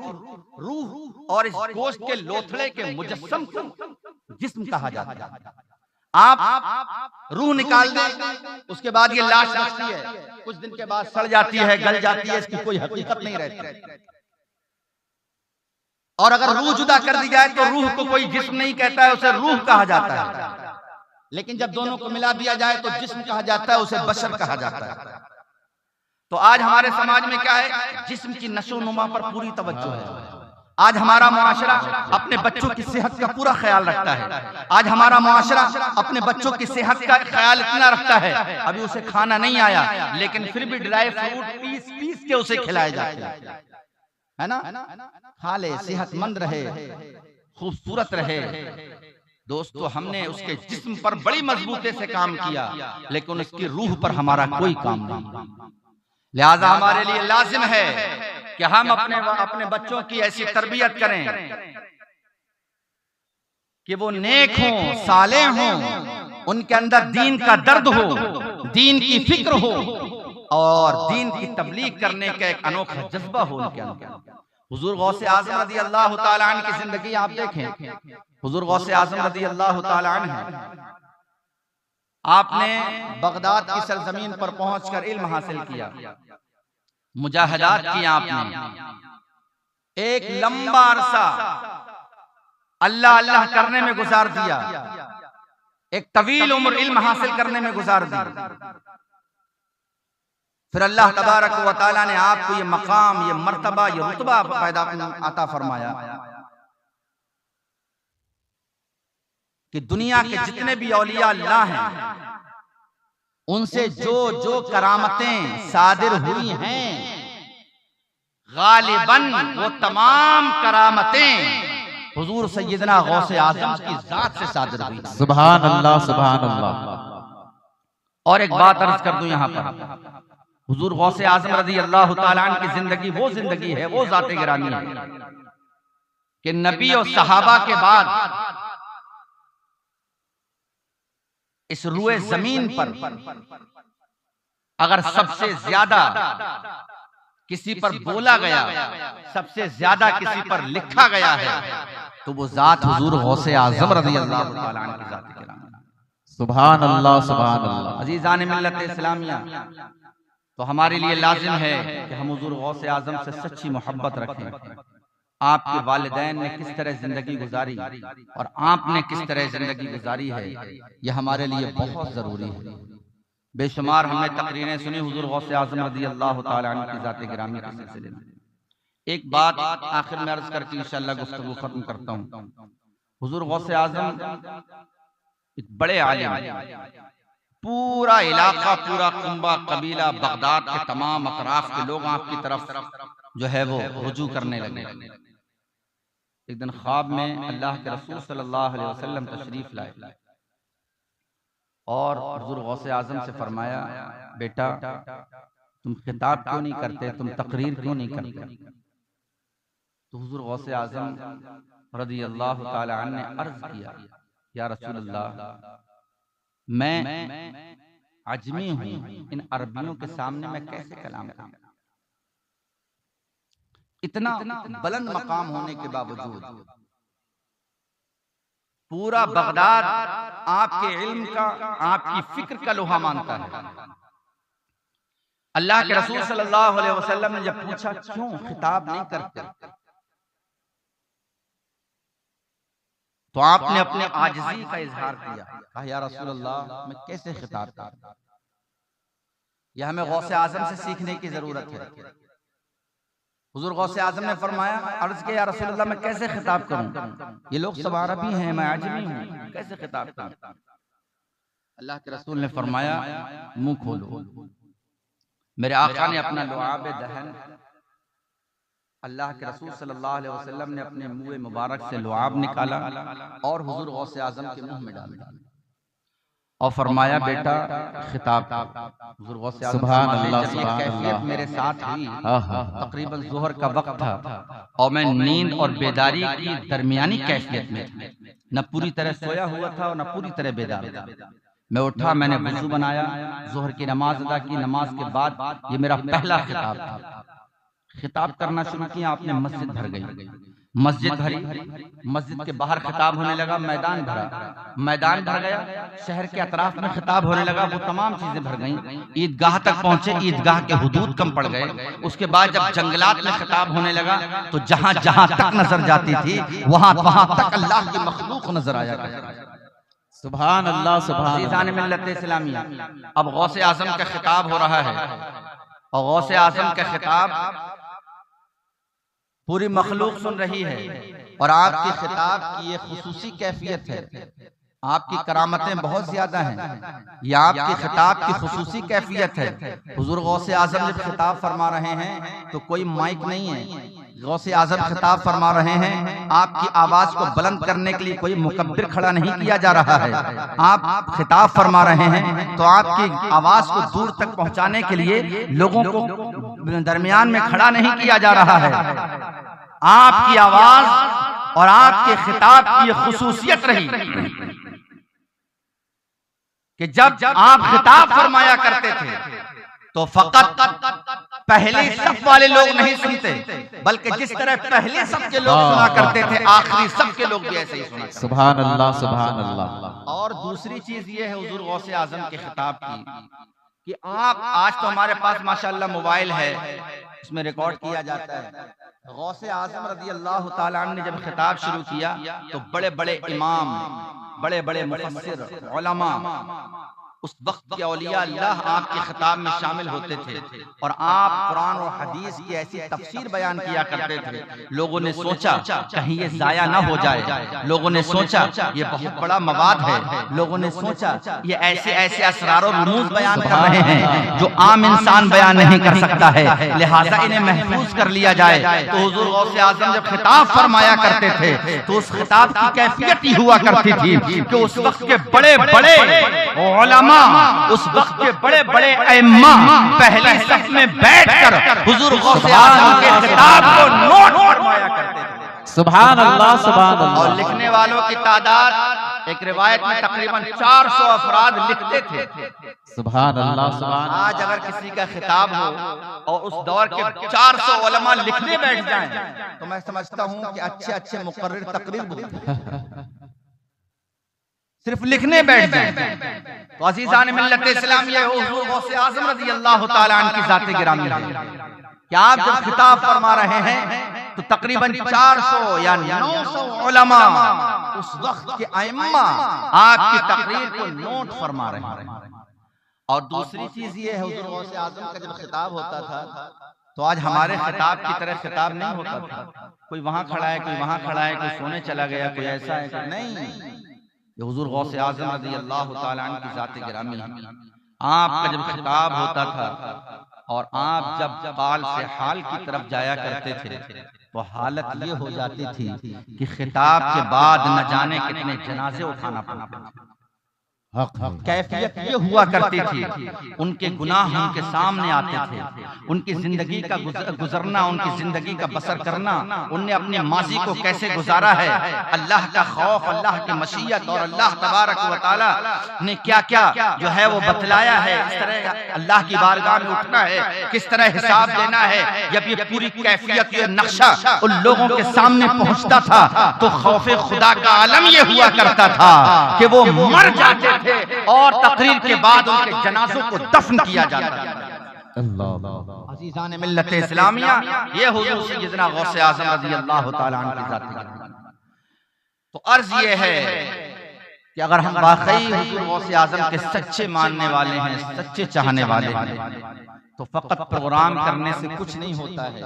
और इस गोश्त के लोथड़े के मुजस्सम को जिस्म कहा जाता है। आप रूह निकाल दें, उसके बाद ये लाश बचती है, कुछ दिन के बाद सड़ जाती है, गल जाती है, इसकी कोई हकीकत नहीं रहती। और अगर रूह जुदा कर दी जाए तो रूह को कोई जिस्म नहीं कहता है, उसे रूह कहा जाता है। लेकिन जब दोनों को मिला दिया जाए तो जिस्म कहा जाता है, उसे बशर कहा जाता है। तो आज हमारे समाज में क्या है, जिस्म की नशोनुमा पर पूरी तवज्जो है। आज हमारा मुआशरा अपने बच्चों की सेहत का पूरा ख्याल रखता है। आज हमारा मुआशरा अपने बच्चों की सेहत का ख्याल इतना रखता है, अभी उसे खाना नहीं आया लेकिन फिर भी ड्राई फ्रूट पीस पीस के उसे खिलाए जाते हैं, है ना, खा ले, सेहतमंद रहे, खूबसूरत रहे। दोस्तों, हमने उसके जिस्म पर बड़ी मजबूती से काम किया, लेकिन उसकी रूह पर हमारा कोई काम नहीं। लिहाजा हमारे लिए लाजिम है कि हम अपने बच्चों की ऐसी तरबियत करें कि वो नेक हों, सालेह हों, उनके अंदर दीन का दर्द हो, दीन की फिक्र हो, और दीन की तबलीग करने का एक अनोखा जज्बा हो उनके अंदर। हुजूर गौसे आज़म रज़ी अल्लाह तआला अन्हु की जिंदगी आप देखें। हुजूर गौसे आज़म रज़ी अल्लाह तआला अन्हु, आपने बगदाद की सरजमीन पर पहुंचकर इल्म हासिल किया, मुजाहिदात किया आपने, एक लंबा अरसा अल्लाह अल्लाह करने में गुजार दिया, एक तवील उम्र इल्म हासिल करने में गुजार दी। फिर अल्लाह तबारक व तआला ने आपको ये मकाम, ये मर्तबा, ये रुतबा पैदा अता फरमाया कि दुनिया के जितने भी औलिया अल्लाह हैं, उनसे जो जो करामतें सादिर हुई हैं, गालिबन वो तमाम करामतें हुजूर सैयदना गौसे आज़म की जात से सादिर हुई। सुभान अल्लाह, सुभान अल्लाह। और एक बात अर्ज कर दूं यहाँ पर, हुजूर गौसे आजम रज़ी अल्लाह ताला अन्हु की जिंदगी वो जिंदगी है, वो ज़ाते गिरामी है कि नबी और सहाबा के बाद इस रुए जमीन पर अगर सबसे ज्यादा किसी पर बोला गया, सबसे ज्यादा किसी पर लिखा गया है, तो वो जात हुजूर गौसे आजम रज़ी अल्लाह ताला अन्हु की ज़ात गिरामी। सुभान अल्लाह, सुभान अल्लाह। अजीज़ान मिल्लत इस्लामिया, तो हमारे लिए लाजिम है कि हम हुजूर गौसे आजम से सच्ची मोहब्बत रखें। आपके वालिदैन ने किस तरह जिंदगी गुजारी और आपने किस तरह जिंदगी गुजारी है, यह हमारे लिए बहुत जरूरी है। बेशुमार हमने तकरीरें सुनी हुजूर गौसे आजम रज़ी अल्लाह ताला अन्हु की ज़ात गिरामी के सिलसिले में। एक बात आखिर में अर्ज करके इंशाअल्लाह गुफ्तगू खत्म करता हूँ। हुजूर गौसे आजम एक बड़े आलिम, पूरा इलाका, पूरा कुंबा कबीला, बगदाद के तमाम अतराफ के लोग आपकी तरफ जो है वो रुजू करने लगे। एक दिन ख्वाब में अल्लाह के रसूल सल्लल्लाहु अलैहि वसल्लम तशरीफ लाए और हुजूर गौसे आजम से फरमाया, बेटा तुम खिताब क्यों नहीं करते, तुम तकरीर क्यों नहीं करते? तो हुजूर गौसे आजम रज़ी अल्लाह ताला अन्हु ने अर्ज किया, या रसूल अल्लाह, मैं अजमी हूँ, इन अरबियों के सामने मैं कैसे कलाम करूं? इतना बुलंद मकाम होने के बावजूद पूरा बगदाद आपके इल्म का, आपकी फिक्र का लोहा मानता है। अल्लाह के रसूल सल्लल्लाहु अलैहि वसल्लम ने जब पूछा क्यों खिताब नहीं करते, तो आपने अपने आजिज़ी का इजहार किया, कहा या रसूल अल्लाह मैं कैसे खिताब करूं? यह हमें गौसे आजम से सीखने की जरूरत है। हुजूर गौसे आजम ने फरमाया, अर्ज किया या रसूल अल्लाह मैं कैसे खिताब करूं? ये लोग सब अरबी हैं, मैं आजमी हूं, कैसे खिताब करूं? अल्लाह के रसूल ने फरमाया, मुंह खोलो। मेरे आका ने अपना लुआब दहन, अल्लाह के रसूल सल्लल्लाहु अलैहि वसल्लम ने अपने मुंह मुबारक से लुआब निकाला और हुजूर गौसे आजम के मुंह में डाला और फरमाया, बेटा खिताब। हुजूर गौसे आजम सुभान अल्लाह, जब ये सुभान कैफियत अल्लाह। मेरे साथ हुई, तकरीबन जोहर का वक्त था और मैं नींद और बेदारी की दरमियानी कैफियत में था, न पूरी तरह सोया हुआ था और न पूरी तरह बेदार था। मैं उठा, मैंने वुज़ू बनाया, जोहर की नमाज अदा की। नमाज के बाद ये मेरा पहला खिताब था। खिताब करना शुरू किया, आपने मस्जिद भर गई, मस्जिद भरी, मस्जिद के बाहर खिताब होने लगा, मैदान भरा, मैदान भर गया, शहर के अतराफ में खिताब होने लगा, वो तमाम चीजें भर गईं। ईदगाह तक पहुंचे, ईदगाह के हुदूद कम पड़ गए। उसके बाद जब जंगलात में खिताब होने लगा तो जहां जहां तक नजर जाती थी वहां वहां तक अल्लाह की मखलूक नजर आया करती थी। सुभान अल्लाह, सुभान अज़ीज़ान मिल्लत इस्लामिया, अब गौसे आजम का खिताब हो रहा है और गौसे आजम का खिताब पूरी मखलूक सुन रही है और आपकी खिताब की ये खुसूसी कैफियत है, आपकी करामतें बहुत ज्यादा हैं, ये आपकी खिताब की खुसूसी कैफियत है। हुजूर गौसे आजम जब खिताब फरमा रहे हैं तो कोई माइक नहीं है, गौसे आजम खिताब फरमा रहे हैं, आपकी आवाज को बुलंद करने के लिए कोई मुकब्बिर खड़ा नहीं किया जा रहा है। आप खिताब फरमा रहे हैं तो आपकी आवाज को दूर तक पहुंचाने के लिए लोगों को दरमियान में खड़ा नहीं किया जा रहा है। आपकी आवाज और आपके खिताब की खुसूसियत रही कि जब आप खिताब फरमाया करते थे तो फकत पहले सफ वाले लोग नहीं सुनते, बल्कि जिस तरह पहले सफ के लोग सुना करते थे, आखिरी सफ के लोग भी ऐसे ही सुना। सुभान अल्लाह, सुभान अल्लाह। और दूसरी चीज ये है हुजूर गौसे आजम के खिताब की कि आप आज तो हमारे पास माशाअल्लाह मोबाइल है, उसमें रिकॉर्ड किया जाता है। गौसे आजम रज़ी अल्लाह ताला अन्हु ने जब खिताब शुरू किया तो बड़े बड़े इमाम, बड़े बड़े मुफस्सिर, उलमा, उस वक्त के औलिया अल्लाह आपके खिताब में शामिल होते थे और आप कुरान और हदीस की ऐसी तफसीर बयान किया करते थे। लोगों ने सोचा कहीं ये जाया ना हो जाए, लोगों ने सोचा ये बहुत बड़ा मवाद है, लोगों ने सोचा ये ऐसे ऐसे असरार और रुमूज बयान कर रहे हैं जो आम इंसान बयान नहीं कर सकता है, लिहाजा इन्हें महफूज कर लिया जाए। तो हुजूर गौसे आजम जब खिताब फरमाया करते थे तो उस खिताब की कैफियत ही हुआ करती थी कि उस वक्त के बड़े बड़े उलमा, उस वक्त के बड़े बड़े अइम्मा पहली सफ में बैठकर हुजूर गौसे आज़म के खिताब को नोट फरमाया करते थे। सुभान अल्लाह, सुभान अल्लाह। और लिखने वालों की तादाद एक रिवायत में तकरीबन 400 अफराद लिखते थे। सुभान अल्लाह, सुभान। आज अगर किसी का खिताब हो और उस दौर के 400 उलमा लिखने बैठ जाएं, तो मैं समझता हूं कि अच्छे अच्छे मुकर्रिर तकरीर बोलते सिर्फ लिखने बैठ जाएं। तो अजीज़ान मिल्लत इस्लामिया हुजूर गौसे आज़म रज़ी अल्लाह तआला अन्हु की ज़ात गिरामी है कि आप जब खिताब फरमा रहे हैं तो तकरीबन 400 या 900 उलमा उस वक्त के अइम्मा आपकी तकरीर को नोट फरमा रहे हैं। और दूसरी चीज ये है, हुजूर गौसे आज़म का जब खिताब होता था तो आज हमारे खिताब की तरह खिताब नहीं होता था। कोई वहां खड़ा है, कोई वहां खड़ा है, कोई सोने चला गया, कोई ऐसा है, कोई नहीं। ये हुजूर गौसे आज़म रज़ी अल्लाह तआला अन्हु की ज़ात गिरामी है। आपका जब खिताब होता था और आप जब काल से हाल की तरफ जाया करते थे तो हालत ये हो जाती थी कि खिताब के बाद न जाने कितने जनाजे उठाना पड़ता था। कैफियत ये हुआ करती थी, उनके गुनाह उनके सामने आते थे, उनकी जिंदगी का गुजरना, उनकी जिंदगी का बसर करना, उनने अपने माजी को कैसे गुजारा है, अल्लाह का खौफ, अल्लाह की मशीयत और अल्लाह तबारक व तआला ने क्या क्या जो है वो बतलाया है, इस तरह अल्लाह की बारगाह में उठना है, किस तरह हिसाब देना है। जब ये पूरी कैफियत, ये नक्शा उन लोगों के सामने पहुंचता था तो खौफ खुदा का आलम ये हुआ करता था कि वो मर जाते थे और तकरीर के बाद उनके जनाजों को दफन किया जाता था। अज़ीज़ान मिल्लत इस्लामिया, ये हुजूर सय्यदना गौसे आज़म रज़ी अल्लाह तआला अन्हु की ज़ात है। तो अर्ज ये है कि अगर हम वाकई हुजूर गौसे आज़म के सच्चे मानने वाले हैं, सच्चे चाहने वाले हैं, तो फकत प्रोग्राम करने से कुछ नहीं होता है।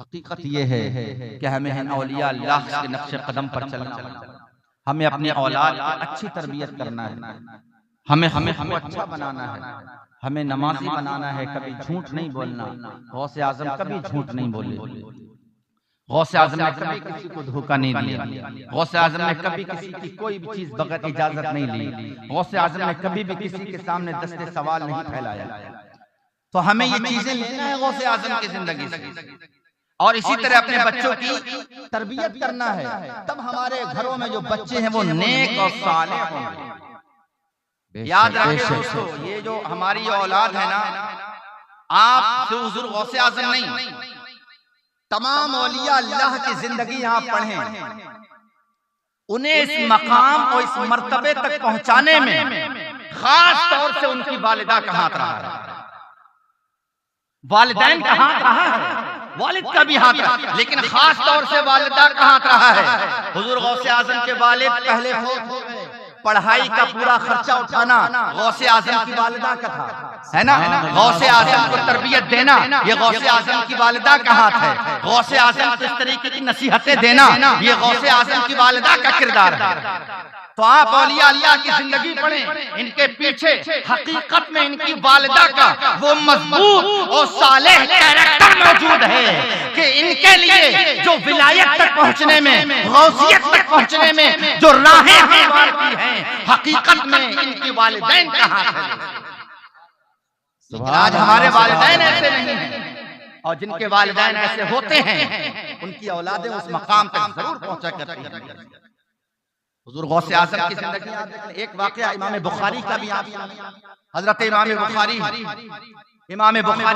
हकीकत ये है कि हमें औलिया अल्लाह के नक्शे कदम पर चलना, हमें अपनी औलाद की अच्छी तरबियत करना है, हमें अच्छा बनाना है, हमें नमाजी बनाना है, कभी झूठ नहीं बोलना। गौसे आज़म कभी झूठ नहीं बोले, गौसे आज़म ने कभी किसी को धोखा नहीं दिया, गौसे आज़म ने कभी किसी की कोई भी चीज बगैर इजाजत नहीं ली, गौसे आज़म ने कभी भी किसी के सामने दस्ते सवाल नहीं फैलाया। तो हमें ये चीजें लेना है गौसे आज़म की जिंदगी से और इसी तरह अपने बच्चों की तरबियत करना है। तब हमारे घरों में जो बच्चे हैं वो नेक और सालेह होंगे। याद रखें दोस्तों, ये जो हमारी औलाद है ना, आप सिर्फ हुजूर गौसे आज़म नहीं, तमाम औलिया अल्लाह की जिंदगी आप पढ़ें, उन्हें इस मकाम और इस मर्तबे तक पहुंचाने में खास तौर से उनकी वालिदा का हाथ रहा है, वालिदैन का हाथ रहा है, वालिद का भी हाथ रहा, लेकिन खास तौर से वालिदा का हाथ रहा है। हुजूर गौसे आज़म के वालिद पहले फौत हो गए, पढ़ाई का पूरा खर्चा उठाना गौसे आज़म की वालिदा का था, है ना। गौसे आज़म को तरबियत देना ये गौसे आज़म की वालिदा का हाथ है। गौसे आज़म को इस तरीके की नसीहतें देना ये गौसे आज़म की वालिदा का किरदार है। तो आप औलिया अल्लाह की जिंदगी पढ़ें, इनके पीछे हकीकत में इनकी वालिदा का वो मजबूत और सालेह कैरेक्टर मौजूद है कि इनके लिए जो विलायत तक पहुंचने में, गौसियत तक पहुंचने में जो राहें हमवार की हैं, हकीकत में इनकी वालिदैन का हाथ है। आज हमारे वालिदैन ऐसे नहीं हैं, और जिनके वालिदैन ऐसे होते हैं उनकी औलादें उस मकाम तक जरूर पहुंचा करती हैं। हुजूर गौसे आज़म की जिंदगी, एक वाकया इमाम बुखारी का भी आप, हजरत इमाम बुखारी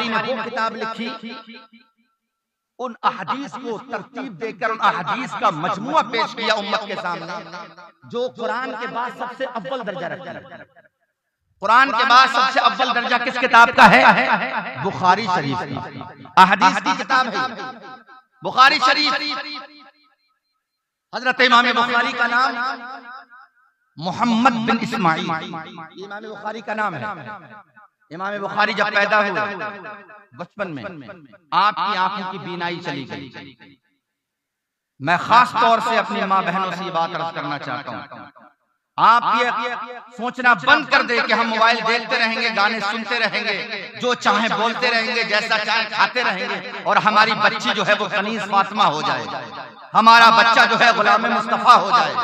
ने वो किताब लिखी, उन अहदीस को तरतीब देकर उन अहदीस का मजमुआ पेश किया उम्मत के सामने, जो कुरान के बाद सबसे अव्वल दर्जा रखता है। कुरान के बाद सबसे अव्वल दर्जा किस किताब का है? बुखारी शरीफ की अहदीस की किताब है बुखारी शरीफ। हजरत इमाम बुखारी का नाम मोहम्मद बिन इस्माइल, इमाम बुखारी का नाम है। इमाम बुखारी जब पैदा हुए बचपन में आपकी आंखों की बीनाई चली गई। मैं खास तौर से अपनी माँ बहनों से ये बात अर्ज करना चाहता हूँ, आप ये सोचना बंद कर दे कि हम मोबाइल देखते रहेंगे, गाने सुनते रहेंगे, जो चाहे बोलते रहेंगे, जैसा चाहे खाते रहेंगे और हमारी बच्ची जो है वो कनीज फातिमा हो जाए। हमारा बच्चा जो है गुलाम मुस्तफा हो जाए,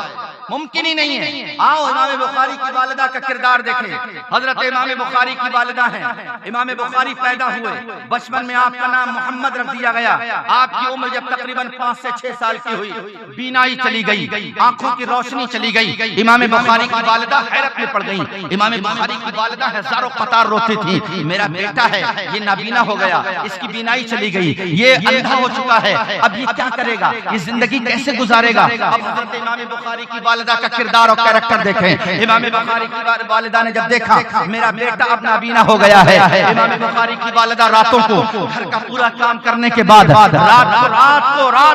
मुमकिन ही नहीं है। आओ इमाम बुखारी की वालिदा का किरदार देखें। हजरत इमाम बुखारी की वालिदा हैं। इमाम बुखारी पैदा हुए, बचपन में आपका नाम मोहम्मद रख दिया गया। आपकी उम्र जब तकरीबन 5 से 6 साल की हुई, बीनाई चली गई, आंखों की रोशनी चली गई। इमाम बुखारी की वालिदा हैरत में पड़ गई। इमाम बुखारी की वालिदा हजारों कतार रोती थी, मेरा बेटा है ये नाबीना हो गया, इसकी बीनाई चली गई, ये अंधा हो चुका है, अब ये क्या करेगा, ये जिंदगी कैसे गुजारेगा। अब हजरत इमाम बुखारी की वालिदा का किरदार और कैरेक्टर देखें। इमाम बुखारी की वालिदा ने जब देखा मेरा बेटा अब नाबीना हो गया है, इमाम बुखारी की वालिदा रातों को घर का पूरा काम करने के बाद रात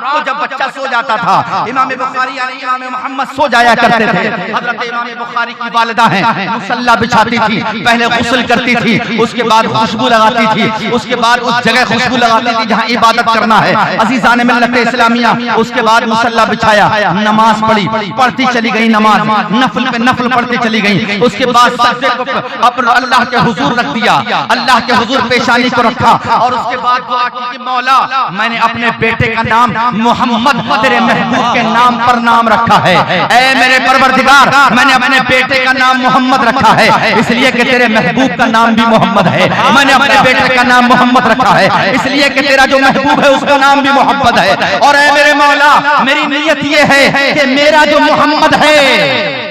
को जब बच्चा सो जाता था, इमाम बुखारी यानी इमाम मोहम्मद सो जाया करते थे। हजरत इमाम बुखारी की वालिदा है, मुसल्ला बिछाती थी, पहले गुस्ल करती थी, उसके बाद खुशबू लगाती थी, उसके बाद उस जगह खुशबू लगाती थी जहाँ इबादत करना है। अजीज़ान मिल्लत इस्लामिया, उसके बाद मुसल्ला बिछाया, नमाज पढ़ती चली गई, नमाज नफल पे नफल पढ़ती चली गई। उसके बाद सजदे को अपने अल्लाह के हुजूर रख दिया, अल्लाह के हुजूर पेशानी को रखा और उसके बाद दुआ की कि मौला मैंने अपने बेटे का नाम मोहम्मद तेरे महबूब के नाम पर नाम रखा है। ऐ मेरे परवरदिगार, मैंने अपने बेटे का नाम मोहम्मद रखा है इसलिए कि तेरे महबूब का नाम भी मोहम्मद है। मैंने अपने बेटे का नाम मोहम्मद रखा है इसलिए कि तेरा जो महबूब है उसका नाम भी मोहम्मद है। और ऐ मेरे मौला, मेरी नियत ये है कि मेरा जो मोहम्मद है,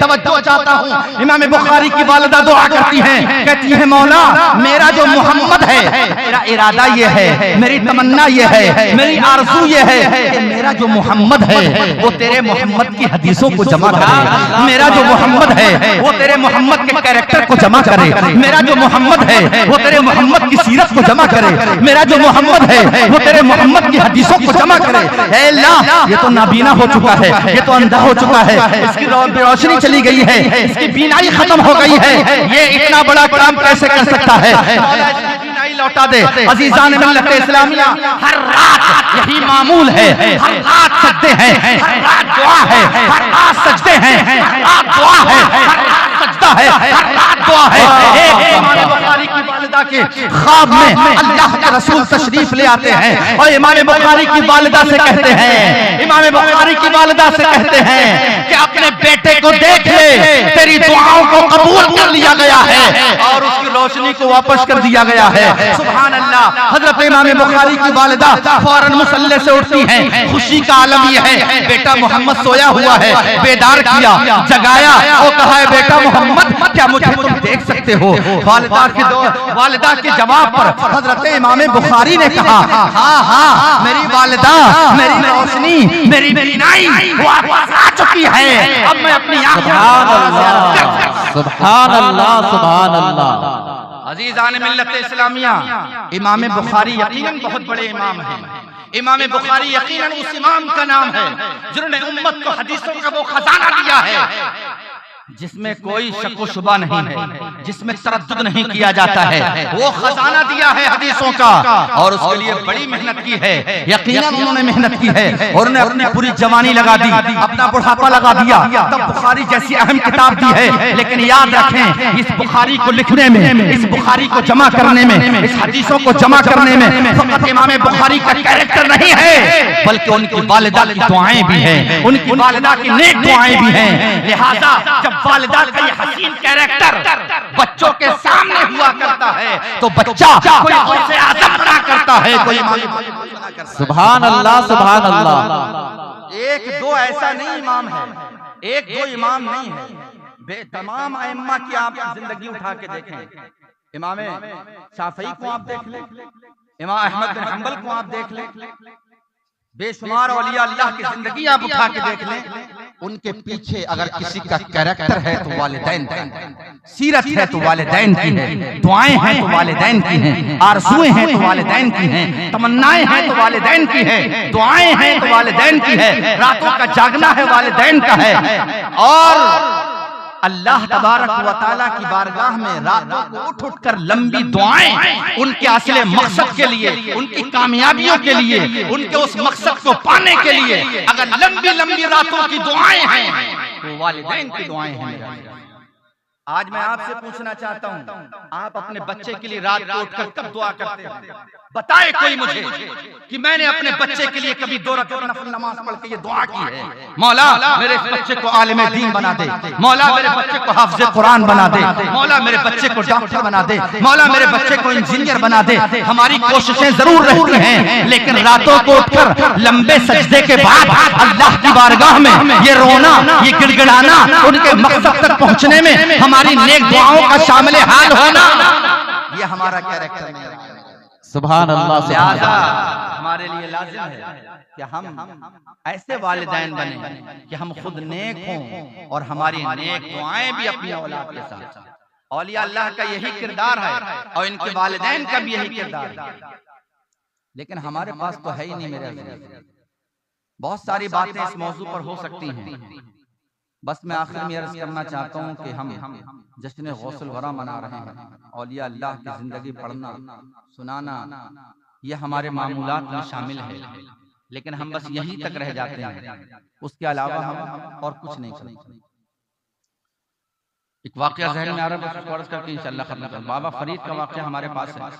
तवज्जो चाहता हूँ, इमाम बुखारी की वालिदा दुआ करती हैं, कहती है मौला मेरा जो मोहम्मद है, मेरा इरादा ये है, मेरी तमन्ना ये है, मेरी आरज़ू ये है कि मेरा जो मोहम्मद है वो तेरे मोहम्मद की हदीसों को जमा करे, मेरा जो मोहम्मद है वो तेरे मोहम्मद के कैरेक्टर को जमा करे, मेरा जो मोहम्मद है वो तेरे मोहम्मद की सीरत को जमा करे, मेरा जो मोहम्मद है वो तेरे मोहम्मद की हदीसों को जमा करे। ऐ अल्लाह, ये तो नाबीना हो चुका है, ये तो अंधा हो चुका है, इसकी रोशनी चली गई है, इसकी बीनाई खत्म हो गई है, ये इतना बड़ा काम कैसे कर सकता है। बीनाई लौटा दे। अजीज़ान मिल्लत इस्लामिया, हर रात यही मामूल है, हर रात सजदे हैं, हर रात दुआ है, हर रात सजदे हैं, हर रात दुआ है, हर रात सजदा है, हर रात दुआ है। एक इमाम बुखारी की वालिदा के ख्वाब में अल्लाह के रसूल तशरीफ ले आते हैं और इमाम बुखारी की वालिदा से कहते हैं, इमाम बुखारी की वालिदा से कहते हैं कि अपने बेटे को देख ले, तेरी दुआओं को कबूल कर लिया गया है और उसकी रोशनी को वापस कर दिया गया है। सुभान अल्लाह। हजरत इमाम बुखारी की वालिदा फौरन मुसल्ले से उठती हैं, खुशी का आलम यह है बेटा मोहम्मद सोया हुआ है, बेदार किया, जगाया और कहा है बेटा मोहम्मद क्या मुझे तुम देख सकते हो। वालिदा के जवाब पर हजरत इमाम बुखारी ने कहा हाँ हाँ मेरी वालिदा, मेरी रोशनी, मेरी बीनाई वापस आ चुकी है, अब मैं अपनी सुभान अल्लाह, सुभान अल्लाह। अजीज़ान मिल्लत इस्लामिया, इमाम बुखारी यकीनन बहुत बड़े इमाम हैं। इमाम बुखारी यकीनन उस इमाम का नाम है जिन्होंने उम्मत को हदीसों का वो खजाना दिया है जिसमें कोई शक व शुबा नहीं है, जिसमें तरद्दुद नहीं किया जाता है। वो खजाना दिया है हदीसों का और उसके लिए बड़ी मेहनत की है। यकीनन उन्होंने मेहनत की है और उन्होंने अपनी पूरी जवानी लगा दी, अपना बुढ़ापा लगा दिया, तब बुखारी जैसी अहम किताब दी है। लेकिन याद रखें, इस बुखारी को लिखने में, इस बुखारी को जमा करने में, इस हदीसों को जमा करने में फकत इमाम बुखारी का कैरेक्टर नहीं है बल्कि उनकी वालिदा की दुआएं भी हैं, उनकी वालिदा की नेक दुआएं भी हैं। लिहाजा जब वालिदा का ये हसीन कैरेक्टर बच्चों के सामने हुआ करता है तो बच्चा कोई उससे आदम ना करता है, कोई सुभान अल्लाह, सुभान अल्लाह। एक दो ऐसा नहीं इमाम है, एक दो इमाम नहीं है, तमाम अइम्मा की आप जिंदगी उठा के देखें। इमाम शाफई को आप देख लें, इमाम अहमद बिन हंबल को आप देख लें, बेशुमार औलिया अल्लाह की जिंदगी आप उठा के देख लें, उनके पीछे अगर किसी का कैरेक्टर है तो वालिदैन का, सीरत है तो वालिदैन की है, दुआएं हैं तो वालिदैन की हैं, आरज़ुएं हैं तो वालिदैन की हैं, तमन्नाएं हैं तो वालिदैन की है, दुआएं हैं तो वालिदैन की है, रातों का जागना है वालिदैन का है। और अल्लाह तबारक व तआला की बारगाह में रातों को उठ उठ कर लंबी दुआएं उनके असले मकसद के लिए, उनकी कामयाबियों के लिए, उनके उस मकसद को पाने के लिए अगर लंबी लंबी रातों की दुआएं हैं तो वालिदैन की दुआएं हैं। आज मैं आपसे पूछना चाहता हूँ, आप अपने बच्चे के लिए रात को उठकर कब दुआ करते हैं? बताए कोई मुझे कि मैंने अपने बच्चे के लिए कभी 2 रकात नफल नमाज पढ़ के ये दुआ की है, मौला मेरे इस बच्चे को आलिम दीन बना दे, मौला मेरे बच्चे को हाफिज कुरान बना दे, मौला मेरे बच्चे को डॉक्टर बना दे, मौला मेरे बच्चे को इंजीनियर बना दे। हमारी कोशिशें जरूर रहती हैं, लेकिन रातों को उठकर लंबे सजदे के बाद अल्लाह की बारगाह में ये रोना, ये गिड़गिड़ाना, उनके मकसद तक पहुंचने में हमारी नेक दुआओं का शामिल हाल होना, ये हमारा कैरेक्टर नहीं है। सुभान अल्लाह। लिहाजा हमारे लिए लाजिम है कि हम ऐसे वालिदैन बने कि हम खुद नेक हों और हमारी नेक दुआएं भी अपनी औलाद के साथ। औलिया अल्लाह का यही किरदार है और इनके वालिदैन का भी यही किरदार है, लेकिन हमारे पास तो है ही नहीं। मेरे अज़ीज़, बहुत सारी बातें इस मौजू पर हो सकती हैं, बस मैं आखिर में अर्ज करना चाहता हूँ कि हम जश्न गौसुल वरा मना रहे हैं। औलिया अल्लाह की जिंदगी पढ़ना सुनाना ये हमारे मामूलात में शामिल है, लेकिन हम बस यहीं तक रह जाते हैं, उसके अलावा हम और कुछ नहीं करते। एक वाकया ज़हन में आ रहा है, अर्ज करके इंशाअल्लाह खत्म कर। बाबा फरीद का वाकया हमारे पास है।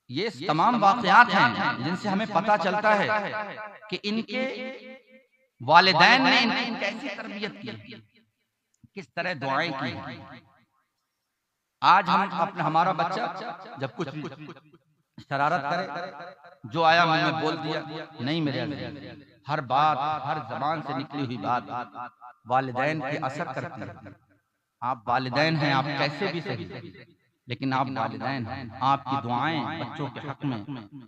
ये तमाम वाकयात हैं जिनसे हमें पता चलता है कि इनके वालिदैन ने इनकी कैसी तरबियत की, किस तरह दुआएं की। आज हम अपना हमारा बच्चा जब कुछ शरारत करे, जो आया मुंह में बोल दिया, नहीं मेरे अज़ीज़, हर बात, हर जबान से निकली हुई बात वालिदैन के असर करती है। आप वालिदैन हैं, आप कैसे भी सही, लेकिन आप वालिदैन हैं। आपकी दुआएं बच्चों के हक में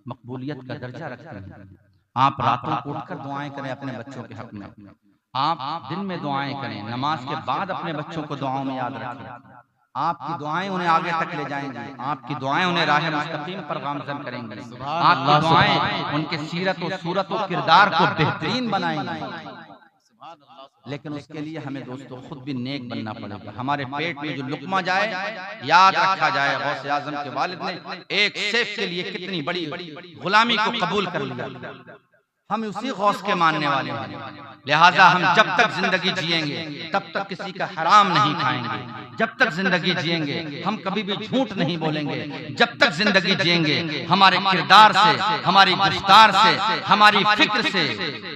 मकबूलियत का दर्जा रखती हैं। आप रातों को उठकर दुआएं करें अपने बच्चों के हक में, आप दिन में दुआएं करें, नमाज के बाद अपने बच्चों को दुआओं में याद रखें। आपकी दुआएं उन्हें आगे तक ले जाएंगी, आपकी दुआएं उन्हें राह मुस्तकीम पर गामज़न करेंगी, आपकी दुआएं उनके सीरत और सूरत और किरदार को बेहतरीन बनाएंगी। लेकिन उसके लिए हमें दोस्तों खुद भी नेक बनना पड़ेगा। हमारे पेट में जो लुकमा जाए याद रखा जाए, गौसे आजम के वालिद ने एक सेफ के लिए कितनी बड़ी गुलामी को कबूल कर लिया। हम उसी गौस के मानने वाले हैं, लिहाजा हम जब तक जिंदगी जिएंगे तब तक किसी का हराम नहीं खाएंगे। जब तक जिंदगी जिएंगे हम कभी भी झूठ नहीं बोलेंगे। जब तक जिंदगी जिएंगे हमारे किरदार से, हमारी गुफ्तार से, हमारी फिक्र से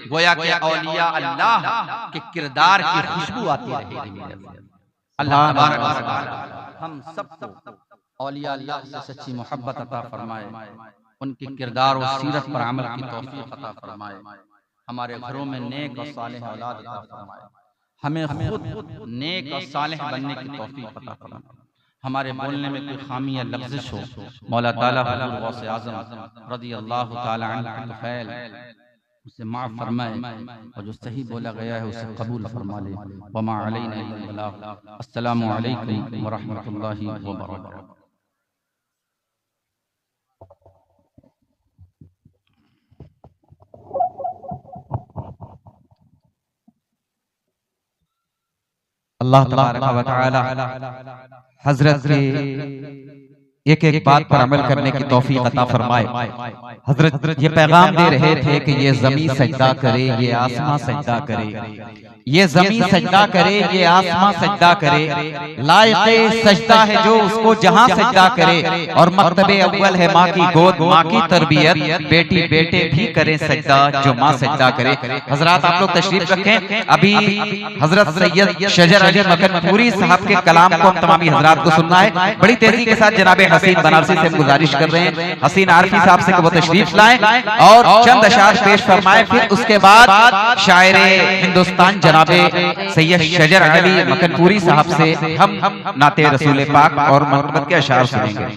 गोया के औलिया अल्लाह के किरदार की खुशबू आती रहेगी। अल्लाह तबारक व तआला हम सबको औलिया अल्लाह से सच्ची मोहब्बत अता फरमाए, उनके किरदार और सीरत पर अमल की तौफीक अता फरमाए, हमारे घरों में नेक और सालेह औलाद अता फरमाए, हमें खुद नेक और सालेह बनने की तौफीक अता फरमाए। हमारे बोलने में कोई खामी या लफ्ज़िश हो, मौला ताला हुज़ूर गौसे आज़म रज़ियल्लाहु ताला अन्हु के फ़ैल उसे माफ़ फरमाए, और जो सही बोला गया है उसे कबूल फरमा ले। वमा अलैना इल्लल बलाग। अस्सलामु अलैकुम व रहमतुल्लाहि व बरकातुहू। अल्लाह तबारक व तआला हजरत के एक एक बात पर अमल करने की तौफीक अता फरमाए। हजरत ये पैगाम दे रहे थे कि ये ज़मीन सजदा करे, ये आसमां सजदा करे, ये ज़मीन सजदा करे, ये आसमां सजदा करे। लायक सजदा है जो उसको जहां सजदा करे, और मर्तबे अव्वल है माँ की गोद, माँ की तरबियत, बेटी बेटे भी करें सजदा जो माँ सजदा करे। हजरात आप लोग तशरीफ रखें। अभी हजरत सैयद शजर अली मकनपुरी साहब के कलाम को हम तमामी हजरात को सुनना है। बड़ी तेजी के साथ जनाब हसीन बनारसी से गुजारिश कर रहे हैं हसीन आरफी साहब से कि वो तशरीफ लाएं और चंद अशार पेश फरमाएं। फिर उसके बाद शायरे हिंदुस्तान जनाबे सैयद शजर अली मकनपुरी साहब से हम नाते रसूल पाक और मोहब्बत के अशार सुनेंगे।